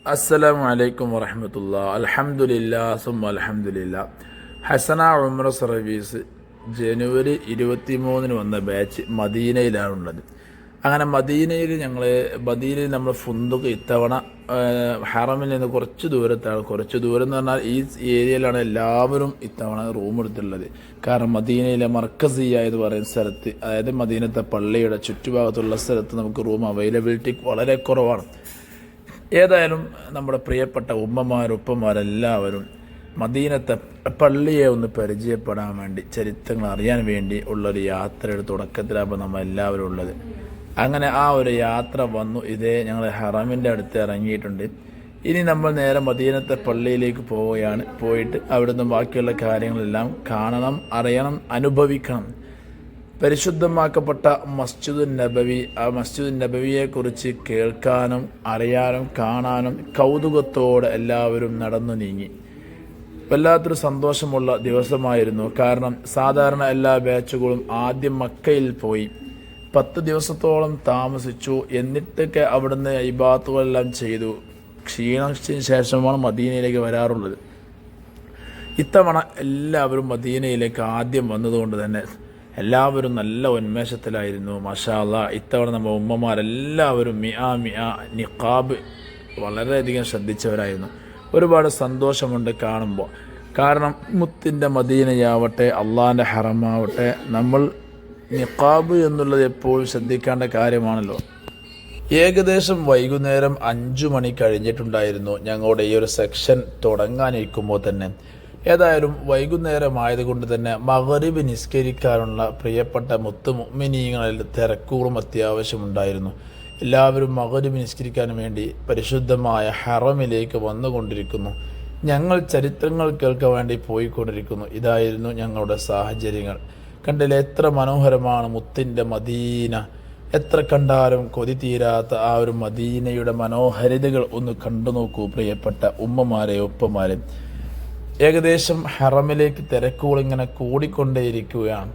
അസ്സലാമു അലൈക്കും വറഹ്മത്തുള്ളാഹി. അൽഹംദുലില്ലാഹ് സുമ്മ അൽഹംദുലില്ലാഹ്. ഹസന ഉംറ സർവീസ് ജനുവരി 23 വന്ന ബാച്ച് മദീനയിലാണുള്ളത്. അങ്ങനെ മദീനയിൽ നമ്മൾ ഫുന്ദുക്ക് ഇത്തവണ ഹറമിൽ നിന്ന് കുറച്ച് ദൂരത്താണ്. കുറച്ച് ദൂരം എന്ന് പറഞ്ഞാൽ ഈ ഏരിയയിലാണ് എല്ലാവരും ഇത്തവണ റൂം എടുത്തുള്ളത്. കാരണം മദീനയിലെ മർക്കസിയ എന്ന് പറയുന്ന സ്ഥലത്ത്, അതായത് മദീനത്തെ പള്ളിയുടെ ചുറ്റുഭാഗത്തുള്ള സ്ഥലത്ത് നമുക്ക് റൂം അവൈലബിലിറ്റി വളരെ കുറവാണ്. ഏതായാലും നമ്മുടെ പ്രിയപ്പെട്ട ഉപ്പമാരെല്ലാവരും മദീനത്തെ പള്ളിയെ ഒന്ന് പരിചയപ്പെടാൻ വേണ്ടി, ചരിത്രങ്ങൾ അറിയാൻ വേണ്ടി ഉള്ളൊരു യാത്രയുടെ തുടക്കത്തിലാകുമ്പോൾ നമ്മൾ എല്ലാവരും ഉള്ളത്. അങ്ങനെ ആ ഒരു യാത്ര വന്നു. ഞങ്ങൾ ഹറമിൻ്റെ അടുത്ത് ഇറങ്ങിയിട്ടുണ്ട്. ഇനി നമ്മൾ നേരെ മദീനത്തെ പള്ളിയിലേക്ക് പോവുകയാണ്. പോയിട്ട് അവിടുന്ന് ബാക്കിയുള്ള കാര്യങ്ങളെല്ലാം കാണണം, അറിയണം, അനുഭവിക്കണം. പരിശുദ്ധമാക്കപ്പെട്ട മസ്ജിദുൻ നബവി, ആ മസ്ജിദുൻ നബവിയെക്കുറിച്ച് കേൾക്കാനും അറിയാനും കാണാനും കൗതുകത്തോടെ എല്ലാവരും നടന്നു നീങ്ങി. വല്ലാത്തൊരു സന്തോഷമുള്ള ദിവസമായിരുന്നു. കാരണം സാധാരണ എല്ലാ ബാച്ചുകളും ആദ്യം മക്കയിൽ പോയി 10 ദിവസത്തോളം താമസിച്ചു. എന്നിട്ടൊക്കെ അവിടുന്ന് ഇബാദത്തുകളെല്ലാം ചെയ്തു ക്ഷീണിച്ചതിന് ശേഷമാണ് മദീനയിലേക്ക് വരാറുള്ളത്. ഇത്തവണ എല്ലാവരും മദീനയിലേക്ക് ആദ്യം വന്നതുകൊണ്ട് തന്നെ എല്ലാവരും നല്ല ഉന്മേഷത്തിലായിരുന്നു. മാഷാ അല്ലാഹ്. ഇത്തവണ നമ്മൾ ഉമ്മമാരെല്ലാവരും നിഖാബ് വളരെയധികം ശ്രദ്ധിച്ചവരായിരുന്നു. ഒരുപാട് സന്തോഷമുണ്ട് കാണുമ്പോൾ. കാരണം മുത്തിൻ്റെ മദീനയാവട്ടെ, അള്ളാഹിൻ്റെ ഹറമാവട്ടെ, നമ്മൾ നിഖാബ് എന്നുള്ളത് എപ്പോഴും ശ്രദ്ധിക്കേണ്ട കാര്യമാണല്ലോ. ഏകദേശം വൈകുന്നേരം 5 മണി കഴിഞ്ഞിട്ടുണ്ടായിരുന്നു ഞങ്ങളുടെ ഈ ഒരു സെക്ഷൻ തുടങ്ങാനിരിക്കുമ്പോൾ തന്നെ. ഏതായാലും വൈകുന്നേരമായതുകൊണ്ട് തന്നെ മഗ്‌രിബ് നിസ്കരിക്കാനുള്ള പ്രിയപ്പെട്ട മുഅ്മിനീങ്ങളിൽ തിരക്കുകളും അത്യാവശ്യമുണ്ടായിരുന്നു. എല്ലാവരും മഗ്‌രിബ് നിസ്കരിക്കാൻ വേണ്ടി പരിശുദ്ധമായ ഹറമിലേക്ക് വന്നുകൊണ്ടിരിക്കുന്നു. ഞങ്ങൾ ചരിത്രങ്ങൾ കേൾക്കാൻ വേണ്ടി പോയിക്കൊണ്ടിരിക്കുന്നു. ഇതായിരുന്നു ഞങ്ങളുടെ സാഹചര്യങ്ങൾ. കണ്ടില്ലേ, എത്ര മനോഹരമാണ് മുത്തിൻ്റെ മദീന. എത്ര കണ്ടാലും കൊതി തീരാത്ത ആ ഒരു മദീനയുടെ മനോഹരിതകൾ ഒന്ന് കണ്ടു നോക്കൂ പ്രിയപ്പെട്ട ഉമ്മമാരെ, ഉപ്പമാരെ. ഏകദേശം ഹറമിലേക്ക് തിരക്കുകൾ ഇങ്ങനെ കൂടിക്കൊണ്ടേയിരിക്കുകയാണ്.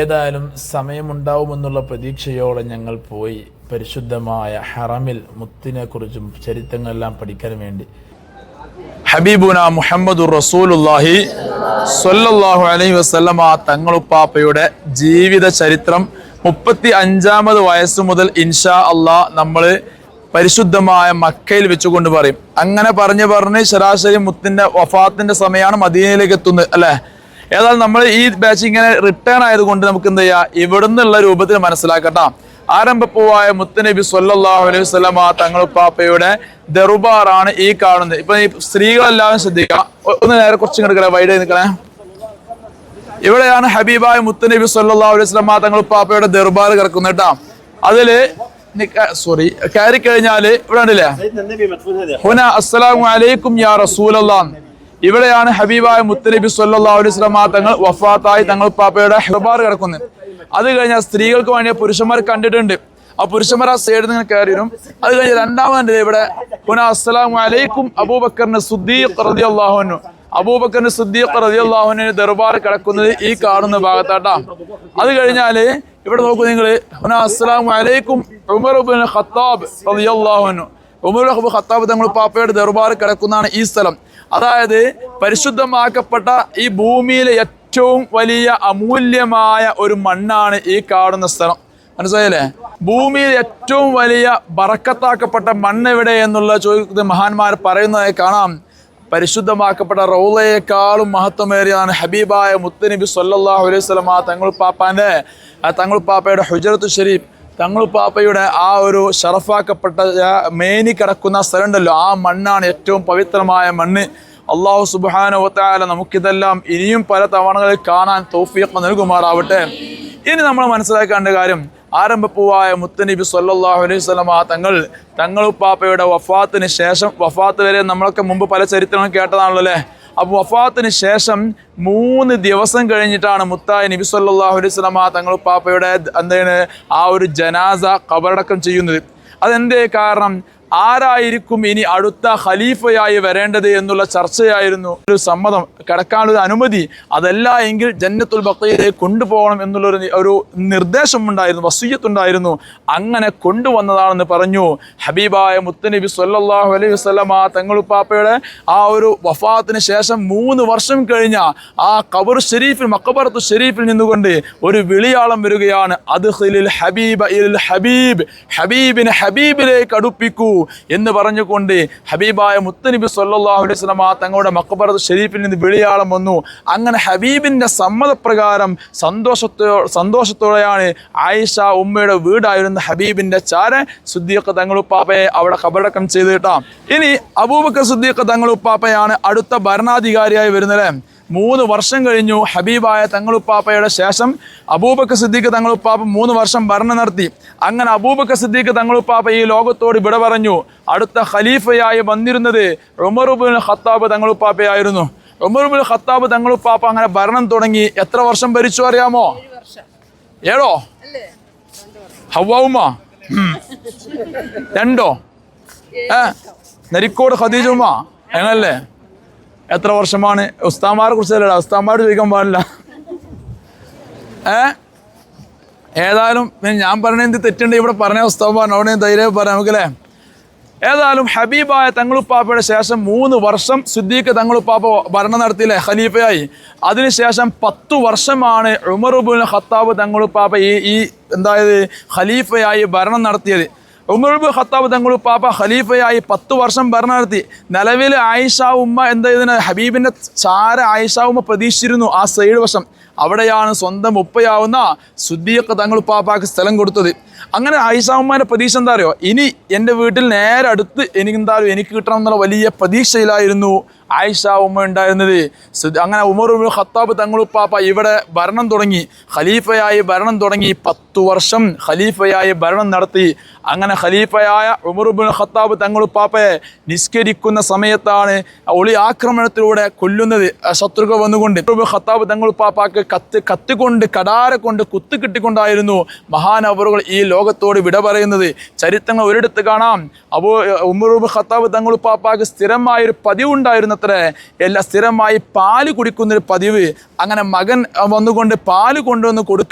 ഏതായാലും സമയമുണ്ടാവുമെന്നുള്ള പ്രതീക്ഷയോടെ ഞങ്ങൾ പോയി പരിശുദ്ധമായ ഹറമിൽ മുത്തിനെക്കുറിച്ചും ചരിത്രങ്ങളെല്ലാം പഠിക്കാൻ വേണ്ടി. ഹബീബുന മുഹമ്മദുർ റസൂലുള്ളാഹി സ്വല്ലല്ലാഹു അലൈഹി വസല്ലമ തങ്ങളുപ്പാപ്പയുടെ ജീവിത ചരിത്രം 35ാമത് വയസ്സ് മുതൽ ഇൻഷാ അള്ളാഹ് നമ്മൾ പരിശുദ്ധമായ മക്കയിൽ വെച്ചുകൊണ്ട് പറയും. അങ്ങനെ പറഞ്ഞ് ശരാശരി മുത്തിന്റെ വഫാത്തിന്റെ സമയമാണ് മദീനയിലേക്ക് എത്തുന്നത്, അല്ലെ? ഏതായാലും നമ്മൾ ഈ ബാച്ച് ഇങ്ങനെ റിട്ടേൺ ആയതുകൊണ്ട് നമുക്ക് എന്ത് ചെയ്യാം, ഇവിടുന്നുള്ള രൂപത്തിൽ മനസ്സിലാക്കട്ടാ. ആരംഭപ്പൂവായ മുത്തുനബി സ്വല്ലല്ലാഹു അലൈഹി വസല്ലമ തങ്ങളുപ്പാപ്പയുടെ ദർബാറാണ് ഈ കാണുന്നത്. ഇപ്പൊ ഈ സ്ത്രീകളെല്ലാവരും ശ്രദ്ധിക്കാം. ഒന്ന് നേരെ കുറച്ചും കിടക്കണേ, വൈഡ് നിൽക്കണേ. ഇവിടെയാണ് ഹബീബായ മുത്തുനബി സ്വല്ലല്ലാഹു അലൈഹി വസല്ലമ തങ്ങളുപ്പാപ്പയുടെ ദർബാർ കിടക്കുന്നത് കേട്ടാ. അതില് കയറി കഴിഞ്ഞാല് ഇവിടെ ഉണ്ടല്ലേ, ഹുന അസ്സലാമു അലൈക്കും യാ റസൂലല്ലാഹ്. ഇവിടെയാണ് ഹബീബായ മുത്തുനബി സ്വല്ലല്ലാഹു അലൈഹി വസല്ലമ തങ്ങൾ വഫാത്തായി തങ്ങളുപ്പാപ്പയുടെ ദർബാർ കിടക്കുന്നത്. അത് കഴിഞ്ഞാൽ സ്ത്രീകൾക്ക് വേണ്ടിയ പുരുഷന്മാർ കണ്ടിട്ടുണ്ട്. ആ പുരുഷന്മാർ ആ സൈഡിൽ നിന്ന് കയറി വരും. അത് കഴിഞ്ഞ് രണ്ടാമത് ഇവിടെ ഹുന അസ്സലാമു അലൈക്കും അബൂബക്കറിന് സിദ്ദീഖ് റളിയല്ലാഹു അൻഹു. അബൂബക്കറിന് സിദ്ദീഖ് റളിയല്ലാഹു അൻഹു ദർബാർ കിടക്കുന്നത് ഈ കാണുന്ന ഭാഗത്താട്ടാ. അത് കഴിഞ്ഞാല് ഇവിടെ നോക്കൂ നിങ്ങൾ, അസ്സലാമു അലൈക്കും ഉമർ ഇബ്നു ഖത്താബ് റളിയല്ലാഹു അൻഹു. ഉമർ ഇബ്നു ഖത്താബ് തങ്ങൾ പാപ്പയുടെ ദർബാർ കിടക്കുന്നതാണ് ഈ സ്ഥലം. അതായത് പരിശുദ്ധമാക്കപ്പെട്ട ഈ ഭൂമിയിലെ ഏറ്റവും വലിയ അമൂല്യമായ ഒരു മണ്ണാണ് ഈ കാണുന്ന സ്ഥലം. മനസ്സിലായില്ലേ? ഭൂമിയിൽ ഏറ്റവും വലിയ ബറക്കത്താക്കപ്പെട്ട മണ്ണ് എവിടെ എന്നുള്ള ചോദിക്കുന്നത് മഹാന്മാർ പറയുന്നതായി കാണാം. പരിശുദ്ധമാക്കപ്പെട്ട റൗളയേക്കാളും മഹത്വമേറിയതാണ് ഹബീബായ മുത്തുനബി സ്വല്ലല്ലാഹു അലൈഹി വസല്ലമ തങ്ങളുപ്പാപ്പയുടെ ഹുജറത്തു ഷരീഫ്. തങ്ങളുപ്പാപ്പയുടെ ആ ഒരു ഷറഫാക്കപ്പെട്ട മേനി കിടക്കുന്ന സ്ഥലമുണ്ടല്ലോ, ആ മണ്ണാണ് ഏറ്റവും പവിത്രമായ മണ്ണ്. അല്ലാഹു സുബ്ഹാനഹു വ തആല നമുക്കിതെല്ലാം ഇനിയും പല തവണകളിൽ കാണാൻ തൗഫീഖ് നൽകുമാറാവട്ടെ. ഇനി നമ്മൾ മനസ്സിലാക്കേണ്ട കാര്യം, ആരംഭപ്പൂവായ മുത്തുനബി സ്വല്ലല്ലാഹു അലൈഹി വസല്ലമ തങ്ങളുപ്പാപ്പയുടെ വഫാത്തിന് ശേഷം, വഫാത്ത് വരെ നമ്മളൊക്കെ മുമ്പ് പല ചരിത്രങ്ങളും കേട്ടതാണല്ലോ അല്ലേ. അപ്പോൾ വഫാത്തിന് ശേഷം 3 ദിവസം കഴിഞ്ഞിട്ടാണ് മുത്തായ നബി സ്വല്ലല്ലാഹു അലൈഹി വസല്ലമ തങ്ങളുപ്പാപ്പയുടെ ആ ഒരു ജനാസ ഖബറടക്കം ചെയ്യുന്നത്. അതെന്തേ കാരണം? ആരായിരിക്കും ഇനി അടുത്ത ഖലീഫയായി വരേണ്ടത് എന്നുള്ള ചർച്ചയായിരുന്നു. ഒരു സമ്മതം, കിടക്കാനുള്ള അനുമതി, അതല്ല എങ്കിൽ ജന്നത്തുൽ ബഖീയിലേക്ക് കൊണ്ടുപോകണം ഒരു നിർദ്ദേശമുണ്ടായിരുന്നു, വസിയ്യത്തുണ്ടായിരുന്നു. അങ്ങനെ കൊണ്ടുവന്നതാണെന്ന് പറഞ്ഞു. ഹബീബായ മുത്തനബി സ്വല്ലല്ലാഹു അലൈഹി വസല്ലമ തങ്ങളുപ്പാപ്പയുടെ ആ ഒരു വഫാത്തിന് ശേഷം 3 വർഷം കഴിഞ്ഞ ആ ഖബർ ഷരീഫിൽ, മഖബറത്തു ഷരീഫിൽ നിന്നുകൊണ്ട് ഒരു വിളിയാളം വരികയാണ്. അദ്ഖിലിൽ ഹബീബ ഇൽ ഹബീബ്, ഹബീബിനെ ഹബീബിലേക്ക് അടുപ്പിക്കൂ എന്ന് പറഞ്ഞുകൊണ്ട് ഹബീബായ മുത്തനബി സ്വല്ലല്ലാഹു അലൈഹി വസല്ലമ തങ്ങളുടെ മഖബറത്തു ഷരീഫിൽ നിന്ന് വിളിയാളം വന്നു. അങ്ങനെ ഹബീബിന്റെ സമ്മതപ്രകാരം സന്തോഷത്തോടെയാണ് ആയിഷ ഉമ്മയുടെ വീടായിരുന്ന ഹബീബിന്റെ ചാര സിദ്ദീഖ് തങ്ങളുപ്പാപ്പയെ അവിടെ ഖബറടക്കം ചെയ്തിട്ടാം. ഇനി അബൂബക്കർ സിദ്ദീഖ് തങ്ങളുപ്പാപ്പയാണ് അടുത്ത ഭരണാധികാരിയായി വരുന്നത്. 3 വർഷം കഴിഞ്ഞു ഹബീബായ തങ്ങളുപ്പാപ്പയുടെ ശേഷം അബൂബക്കർ സിദ്ദീഖ് തങ്ങളുപ്പാപ്പ 3 വർഷം ഭരണം നടത്തി. അങ്ങനെ അബൂബക്കർ സിദ്ദീഖ് തങ്ങളുപ്പാപ്പ ഈ ലോകത്തോട് വിട പറഞ്ഞു. അടുത്ത ഖലീഫയായി വന്നിരുന്നത് ഉമർ ഇബ്നുൽ ഖത്താബ് തങ്ങളുപ്പാപ്പയായിരുന്നു. ഉമർ ഇബ്നുൽ ഖത്താബ് തങ്ങളുപ്പാപ്പ അങ്ങനെ ഭരണം തുടങ്ങി. എത്ര വർഷം ഭരിച്ചു അറിയാമോ? 7 ഹവ്വ 2 നരിക്കോട് ഖദീജുമ്മ അങ്ങനല്ലേ? എത്ര വർഷമാണ്? ഉസ്താമാരെ കുറിച്ചല്ല, ഉസ്താമാരോട് ചോദിക്കാൻ പാടില്ല. ഏതായാലും ഞാൻ പറഞ്ഞ എന്ത് തെറ്റുണ്ട് ഇവിടെ പറഞ്ഞ ഉസ്താമാർ അവിടെ ധൈര്യം പറയാം നമുക്കല്ലേ. ഏതായാലും ഹബീബായ തങ്ങളുപ്പാപ്പയുടെ ശേഷം 3 വർഷം സിദ്ദീഖ് തങ്ങളുപ്പാപ്പ ഭരണം നടത്തിയില്ലേ, ഖലീഫയായി. അതിനുശേഷം 10 വർഷമാണ് ഉമർ ഇബ്നുൽ ഖത്താബ് തങ്ങളുപ്പാപ്പ ഈ എന്തായത് ഖലീഫയായി ഭരണം നടത്തിയത്. ഉമർ ഇബ്നുൽ ഖത്താബ് തങ്ങളുപ്പാപ്പ ഖലീഫയായി 10 വർഷം ഭരണം നടത്തി. നിലവിൽ ആയിഷ ഉമ്മ എന്താ ഹബീബിന്റെ ചാര ആയിഷ ഉമ്മ പ്രതീക്ഷിച്ചിരുന്നു ആ സൈഡ് വശം. അവിടെയാണ് സ്വന്തം ഉപ്പയാവുന്ന സിദ്ദീഖ് തങ്ങളുപ്പാപ്പാക്ക് സ്ഥലം കൊടുത്തത്. അങ്ങനെ ആയിഷ ഉമ്മാന്റെ പ്രതീക്ഷ എന്താ അറിയോ? ഇനി എൻ്റെ വീട്ടിൽ നേരെ അടുത്ത് എനിക്ക് കിട്ടണം എന്നുള്ള വലിയ പ്രതീക്ഷയിലായിരുന്നു ആയിഷ ഉമ്മ ഉണ്ടായിരുന്നത്. അങ്ങനെ ഉമർ ഇബ്നുൽ ഖത്താബ് തങ്ങളുപ്പാപ്പ ഇവിടെ ഭരണം തുടങ്ങി, ഖലീഫയായി ഭരണം തുടങ്ങി. 10 വർഷം ഖലീഫയായി ഭരണം നടത്തി. അങ്ങനെ ഖലീഫയായ ഉമർ ഇബ്നുൽ ഖത്താബ് തങ്ങളുപ്പാപ്പയെ നിസ്കരിക്കുന്ന സമയത്താണ് ഒളി ആക്രമണത്തിലൂടെ കൊല്ലുന്നത് ശത്രുക്കൾ വന്നുകൊണ്ട്. ഉമർ ഖത്താബ് തങ്ങളുപ്പാപ്പാക്ക് കത്തുകൊണ്ട് കടാര കൊണ്ട് കുത്തു കിട്ടിക്കൊണ്ടായിരുന്നു മഹാനവറുകൾ ഈ ലോകത്തോട് വിട പറയുന്നത്. ചരിത്രങ്ങൾ ഒരിടത്ത് കാണാം. ഉമർ ഇബ്നുൽ ഖത്താബ് തങ്ങളുപ്പാപ്പാക്ക് സ്ഥിരമായൊരു പതിവുണ്ടായിരുന്നു. സ്ഥിരമായി പാല് കുടിക്കുന്നൊരു പതിവ്. അങ്ങനെ മകൻ വന്നുകൊണ്ട് പാല് കൊണ്ടുവന്ന്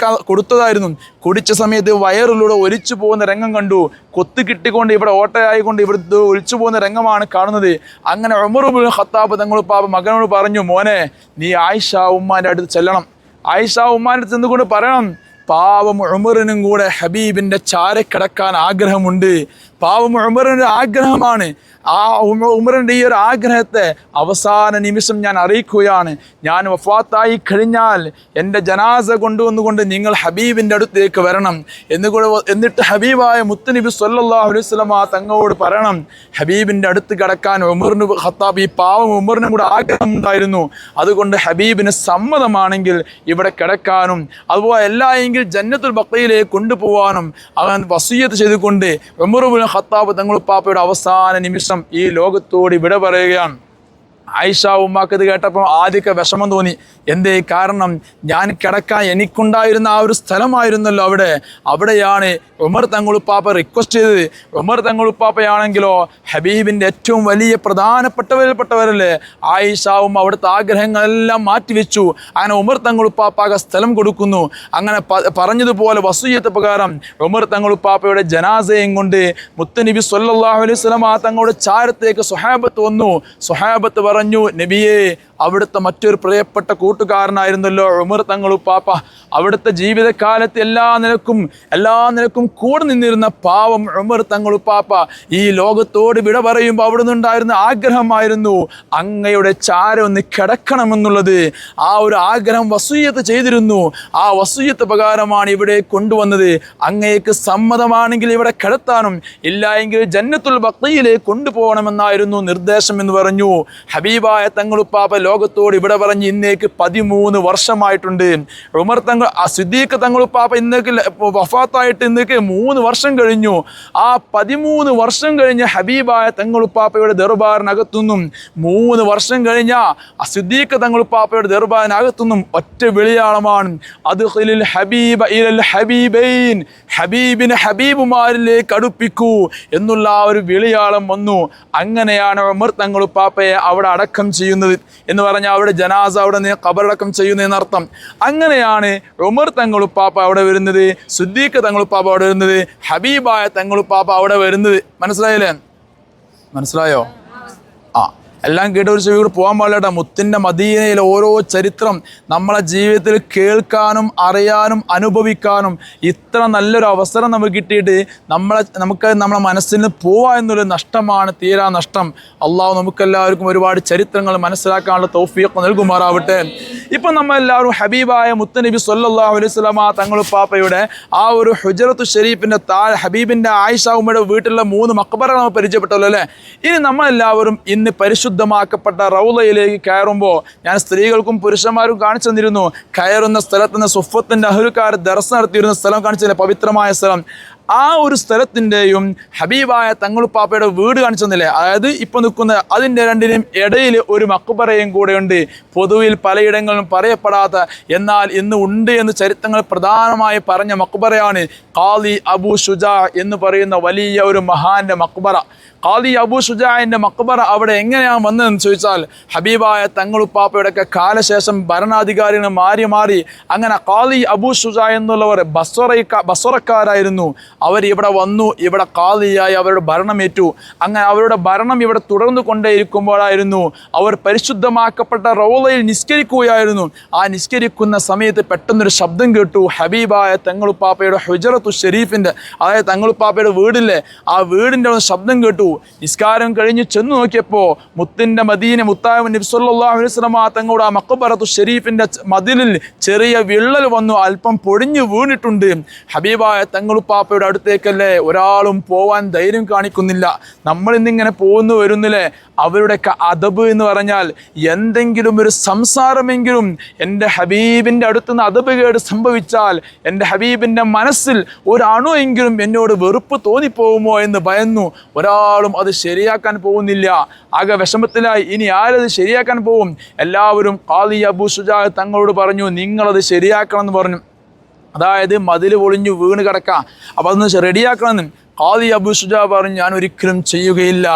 കൊടുത്തതായിരുന്നു. കുടിച്ച സമയത്ത് വയറിലൂടെ ഒലിച്ചു പോകുന്ന രംഗം കണ്ടു. കൊത്ത് കിട്ടിക്കൊണ്ട് ഇവിടെ ഓട്ടയായിക്കൊണ്ട് ഇവിടെ ഒലിച്ചു പോകുന്ന രംഗമാണ് കാണുന്നത്. അങ്ങനെ ഉമർ ഇബ്നുൽ ഖത്താബ് തങ്ങളുപ്പാപ്പ മകനോട് പറഞ്ഞു, മോനെ നീ ആയിഷ ഉമ്മാന്റെ അടുത്ത് ചെല്ലണം. ആയിഷ ഉമ്മാന്റെ അടുത്ത് ചെന്നുകൊണ്ട് പറയണം, പാവം ഉമറിനും കൂടെ ഹബീബിന്റെ ചാര കിടക്കാൻ ആഗ്രഹമുണ്ട്. പാവം ഉമറിൻ്റെ ആഗ്രഹമാണ്. ആ ഉമറിൻ്റെ ഈ ഒരു ആഗ്രഹത്തെ അവസാന നിമിഷം ഞാൻ അറിയിക്കുകയാണ്. ഞാൻ വഫാത്തായി കഴിഞ്ഞാൽ എൻ്റെ ജനാസ കൊണ്ടുവന്നുകൊണ്ട് നിങ്ങൾ ഹബീബിൻ്റെ അടുത്തേക്ക് വരണം എന്നിട്ട് ഹബീബായ മുത്തുനബി സ്വല്ലല്ലാഹു അലൈഹി വസല്ലം തങ്ങളോട് പറയണം, ഹബീബിൻ്റെ അടുത്ത് കിടക്കാൻ ഉമറിന് ഖത്താബ്, ഈ പാവം ഉമറിനും കൂടെ ആഗ്രഹമുണ്ടായിരുന്നു, അതുകൊണ്ട് ഹബീബിന് സമ്മതമാണെങ്കിൽ ഇവിടെ കിടക്കാനും അതുപോലെ എല്ലാ എങ്കിൽ ജന്നത്തുൽ ബഖീയിലേക്ക് കൊണ്ടുപോകാനും അവൻ വസിയ്യത്ത് ചെയ്തുകൊണ്ട് ഉമർ ഇബ്നുൽ ഖത്താബ് തങ്ങളുപ്പാപ്പയുടെ അവസാന നിമിഷം ഈ ലോകത്തോട് വിട പറയുകയാണ്. ആയിഷ ഉമ്മാക്ക് ഇത് കേട്ടപ്പോൾ ആദ്യമൊക്കെ വിഷമം തോന്നി. എന്തേ? കാരണം ഞാൻ കിടക്കാൻ എനിക്കുണ്ടായിരുന്ന ആ ഒരു സ്ഥലമായിരുന്നല്ലോ അവിടെയാണ് ഉമർ തങ്ങളുപ്പാപ്പ റിക്വസ്റ്റ് ചെയ്തത്. ഉമർ തങ്ങളുപ്പാപ്പയാണെങ്കിലോ ഹബീബിൻ്റെ ഏറ്റവും വലിയ പ്രധാനപ്പെട്ടവരല്ലേ. ആയിഷ ഉമ്മ അവിടുത്തെ ആഗ്രഹങ്ങളെല്ലാം മാറ്റിവെച്ചു. അങ്ങനെ ഉമർ തങ്ങളുപ്പാപ്പാക്ക് സ്ഥലം കൊടുക്കുന്നു. അങ്ങനെ പറഞ്ഞതുപോലെ വസിയ്യത്ത് പ്രകാരം ഉമർ തങ്ങളുപ്പാപ്പയുടെ ജനാസയും കൊണ്ട് മുത്തുനബി സ്വല്ലല്ലാഹു അലൈഹി വസല്ലം തങ്ങളുടെ ചാരത്തേക്ക് സ്വഹാബത്ത് വന്നു. സ്വഹാബത്ത് പറഞ്ഞു, നബിയേ, അവിടുത്തെ മറ്റൊരു പ്രിയപ്പെട്ട കൂട്ടുകാരനായിരുന്നല്ലോ ഉമർ തങ്ങളുപ്പാപ്പ. അവിടുത്തെ ജീവിതകാലത്ത് എല്ലാ നിലക്കും കൂടെ നിന്നിരുന്ന പാവം ഉമർ തങ്ങളുപ്പാപ്പ ഈ ലോകത്തോട് വിട പറയുമ്പോൾ അവിടെ നിന്നുണ്ടായിരുന്ന ആഗ്രഹമായിരുന്നു അങ്ങയുടെ ചാരം ഒന്ന് കിടക്കണമെന്നുള്ളത്. ആ ഒരു ആഗ്രഹം വസിയ്യത്ത് ചെയ്തിരുന്നു. ആ വസിയ്യത്ത് പ്രകാരമാണ് ഇവിടെ കൊണ്ടുവന്നത്. അങ്ങേക്ക് സമ്മതമാണെങ്കിൽ ഇവിടെ കിടത്താനും ഇല്ല എങ്കിൽ ജന്നത്തുൽ ബഖീയിലേക്ക് കൊണ്ടുപോകണമെന്നായിരുന്നു നിർദ്ദേശം എന്ന് പറഞ്ഞു. ഹബീബായ തങ്ങളുപ്പാപ്പ ലോകത്തോട് ഇവിടെ പറഞ്ഞ് ഇന്നേക്ക് 13 വർഷമായിട്ടുണ്ട്. ഉമർ തങ്ങൾ സിദ്ദീഖ് തങ്ങളുപ്പാപ്പ ഇന്നേക്ക് വഫാത്തായിട്ട് ഇന്നേക്ക് 3 വർഷം കഴിഞ്ഞു. ആ 13 വർഷം കഴിഞ്ഞ ഹബീബായ തങ്ങളുപ്പാപ്പയുടെ ദർബാറിനകത്തുനിന്നും 3 വർഷം കഴിഞ്ഞ സിദ്ദീഖ് തങ്ങളുപ്പാപ്പയുടെ ദർബാറിനകത്തുനിന്നും ഒറ്റ വിളിയാളമാണ്, അദ്ഖിലിൽ ഹബീബ ഇലൽ ഹബീബൈൻ, ഹബീബിനെ ഹബീബുമാരിലേക്ക് അടുപ്പിക്കൂ എന്നുള്ള ആ ഒരു വിളിയാളം വന്നു. അങ്ങനെയാണ് ഉമർ തങ്ങളുപ്പാപ്പയെ അവിടെ അടക്കം ചെയ്യുന്നത് എന്ന് പറഞ്ഞാൽ അവിടെ ജനാസ അവിടെ ഖബറടക്കം ചെയ്യുന്നു എന്നർത്ഥം. അങ്ങനെയാണ് ഉമർ തങ്ങളുപ്പാപ്പ അവിടെ വരുന്നത്, സിദ്ദീഖ് തങ്ങളുപ്പാപ്പ അവിടെ വരുന്നത്, ഹബീബായ തങ്ങളുപ്പാപ്പ അവിടെ വരുന്നത്. മനസ്സിലായില്ലേ? മനസ്സിലായോ? എല്ലാം കേട്ട ഒരു ചെവി കൂടെ പോകാൻ പാടില്ല. മുത്തിൻ്റെ മദീനയിലെ ഓരോ ചരിത്രം നമ്മളെ ജീവിതത്തിൽ കേൾക്കാനും അറിയാനും അനുഭവിക്കാനും ഇത്ര നല്ലൊരു അവസരം നമുക്ക് കിട്ടിയിട്ട് നമുക്ക് നമ്മളെ മനസ്സിന് പോവാ എന്നൊരു നഷ്ടമാണ്, തീരാ നഷ്ടം. അള്ളാഹു നമുക്കെല്ലാവർക്കും ഒരുപാട് ചരിത്രങ്ങൾ മനസ്സിലാക്കാനുള്ള തൗഫീഖ് നൽകുമാറാവട്ടെ. ഇപ്പം നമ്മളെല്ലാവരും ഹബീബായ മുത്തനബി സ്വല്ലല്ലാഹു അലൈഹി വസല്ലമ തങ്ങളുപ്പാപ്പയുടെ ആ ഒരു ഹുജറത്തു ഷരീഫിൻ്റെ താഴെ ഹബീബിൻ്റെ ആയിഷ ഉമ്മയുടെ വീട്ടിലുള്ള 3 മക്ബറകൾ നമ്മൾ പരിചയപ്പെട്ടല്ലോ അല്ലേ? ഇനി നമ്മളെല്ലാവരും ഇന്ന് പരിശുദ്ധമാക്കപ്പെട്ട റൗളയിലേക്ക് കയറുമ്പോൾ ഞാൻ സ്ത്രീകൾക്കും പുരുഷന്മാർക്കും കാണിച്ചു തന്നിരുന്നു. കയറുന്ന സ്ഥലത്ത് നിന്ന് സുഫത്തിൻ്റെ അഹ്ലുകാർ ദർസ് നടത്തിയിരുന്ന സ്ഥലം കാണിച്ചില്ലേ, പവിത്രമായ സ്ഥലം. ആ ഒരു സ്ഥലത്തിൻ്റെയും ഹബീബായ തങ്ങളുപ്പാപ്പയുടെ വീട് കാണിച്ചു തന്നില്ലേ, അതായത് ഇപ്പം നിൽക്കുന്ന അതിൻ്റെ രണ്ടിനും ഇടയിൽ ഒരു മക്ബറയും കൂടെ ഉണ്ട്. പൊതുവിൽ പലയിടങ്ങളിലും പറയപ്പെടാത്ത എന്നാൽ ഇന്ന് ഉണ്ട് എന്ന് ചരിത്രങ്ങൾ പ്രധാനമായി പറഞ്ഞ മക്ബറയാണ് ഖാദി അബൂ ശുജാ എന്ന് പറയുന്ന വലിയ ഒരു മഹാന്റെ മക്ബറ. ഖാദി അബൂ ശുജാഇൻ്റെ മക്ബറ അവിടെ എങ്ങനെയാണ് വന്നതെന്ന് ചോദിച്ചാൽ, ഹബീബായ തങ്ങളുപ്പാപ്പയുടെയൊക്കെ കാലശേഷം ഭരണാധികാരികൾ മാറി അങ്ങനെ ഖാദി അബൂ ശുജാ എന്നുള്ളവർ ബസ്വറക്കാരായിരുന്നു. അവർ ഇവിടെ വന്നു, ഇവിടെ ഖാദിയായി അവരുടെ ഭരണമേറ്റു. അങ്ങനെ അവരുടെ ഭരണം ഇവിടെ തുടർന്നു കൊണ്ടേയിരിക്കുമ്പോഴായിരുന്നു അവർ പരിശുദ്ധമാക്കപ്പെട്ട റൗളയിൽ നിസ്കരിക്കുകയായിരുന്നു. ആ നിസ്കരിക്കുന്ന സമയത്ത് പെട്ടെന്നൊരു ശബ്ദം കേട്ടു. ഹബീബായ തങ്ങളുപ്പാപ്പയുടെ ഹുജറത്തു ഷരീഫിൻ്റെ, അതായത് തങ്ങളുപ്പാപ്പയുടെ വീടില്ലേ, ആ വീടിൻ്റെ ശബ്ദം കേട്ടു. നിസ്കാരം കഴിഞ്ഞ് ചെന്ന് നോക്കിയപ്പോൾ മുത്തിൻ്റെ മദീന മുത്തായ നബി സല്ലല്ലാഹു അലൈഹി വസല്ലം തങ്ങളുടെ ആ മഖബറത്തു ഷരീഫിൻ്റെ മതിലിൽ ചെറിയ വിള്ളൽ വന്നു, അല്പം പൊടിഞ്ഞു വീണിട്ടുണ്ട്. ഹബീബായ തങ്ങളുപ്പാപ്പയുടെ അടുത്തേക്കല്ലേ ഒരാളും പോവാൻ ധൈര്യം കാണിക്കുന്നില്ല. നമ്മളിന്നിങ്ങനെ പോകുന്നു വരുന്നില്ലേ. അവരുടെയൊക്കെ അദബ് എന്ന് പറഞ്ഞാൽ എന്തെങ്കിലും ഒരു സംസാരമെങ്കിലും എൻ്റെ ഹബീബിൻ്റെ അടുത്തുനിന്ന് അദബ് കേട് സംഭവിച്ചാൽ എൻ്റെ ഹബീബിൻ്റെ മനസ്സിൽ ഒരു അണു എങ്കിലും എന്നോട് വെറുപ്പ് തോന്നിപ്പോകുമോ എന്ന് ഭയന്നു. ഒരാളും അത് ശരിയാക്കാൻ പോകുന്നില്ല. ആകെ വിഷമത്തിലായി. ഇനി ആരത് ശരിയാക്കാൻ പോകും? എല്ലാവരും ഖാദി അബൂ ശുജാ തങ്ങളോട് പറഞ്ഞു, നിങ്ങളത് ശരിയാക്കണം എന്ന് പറഞ്ഞു. അതായത് മതിൽ പൊളിഞ്ഞു വീണ് കിടക്കാം, അപ്പോൾ അതൊന്ന് റെഡിയാക്കണമെന്ന് ഖാദി അബൂ ശുജാ പറഞ്ഞു, ഞാൻ ഒരിക്കലും ചെയ്യുകയില്ല.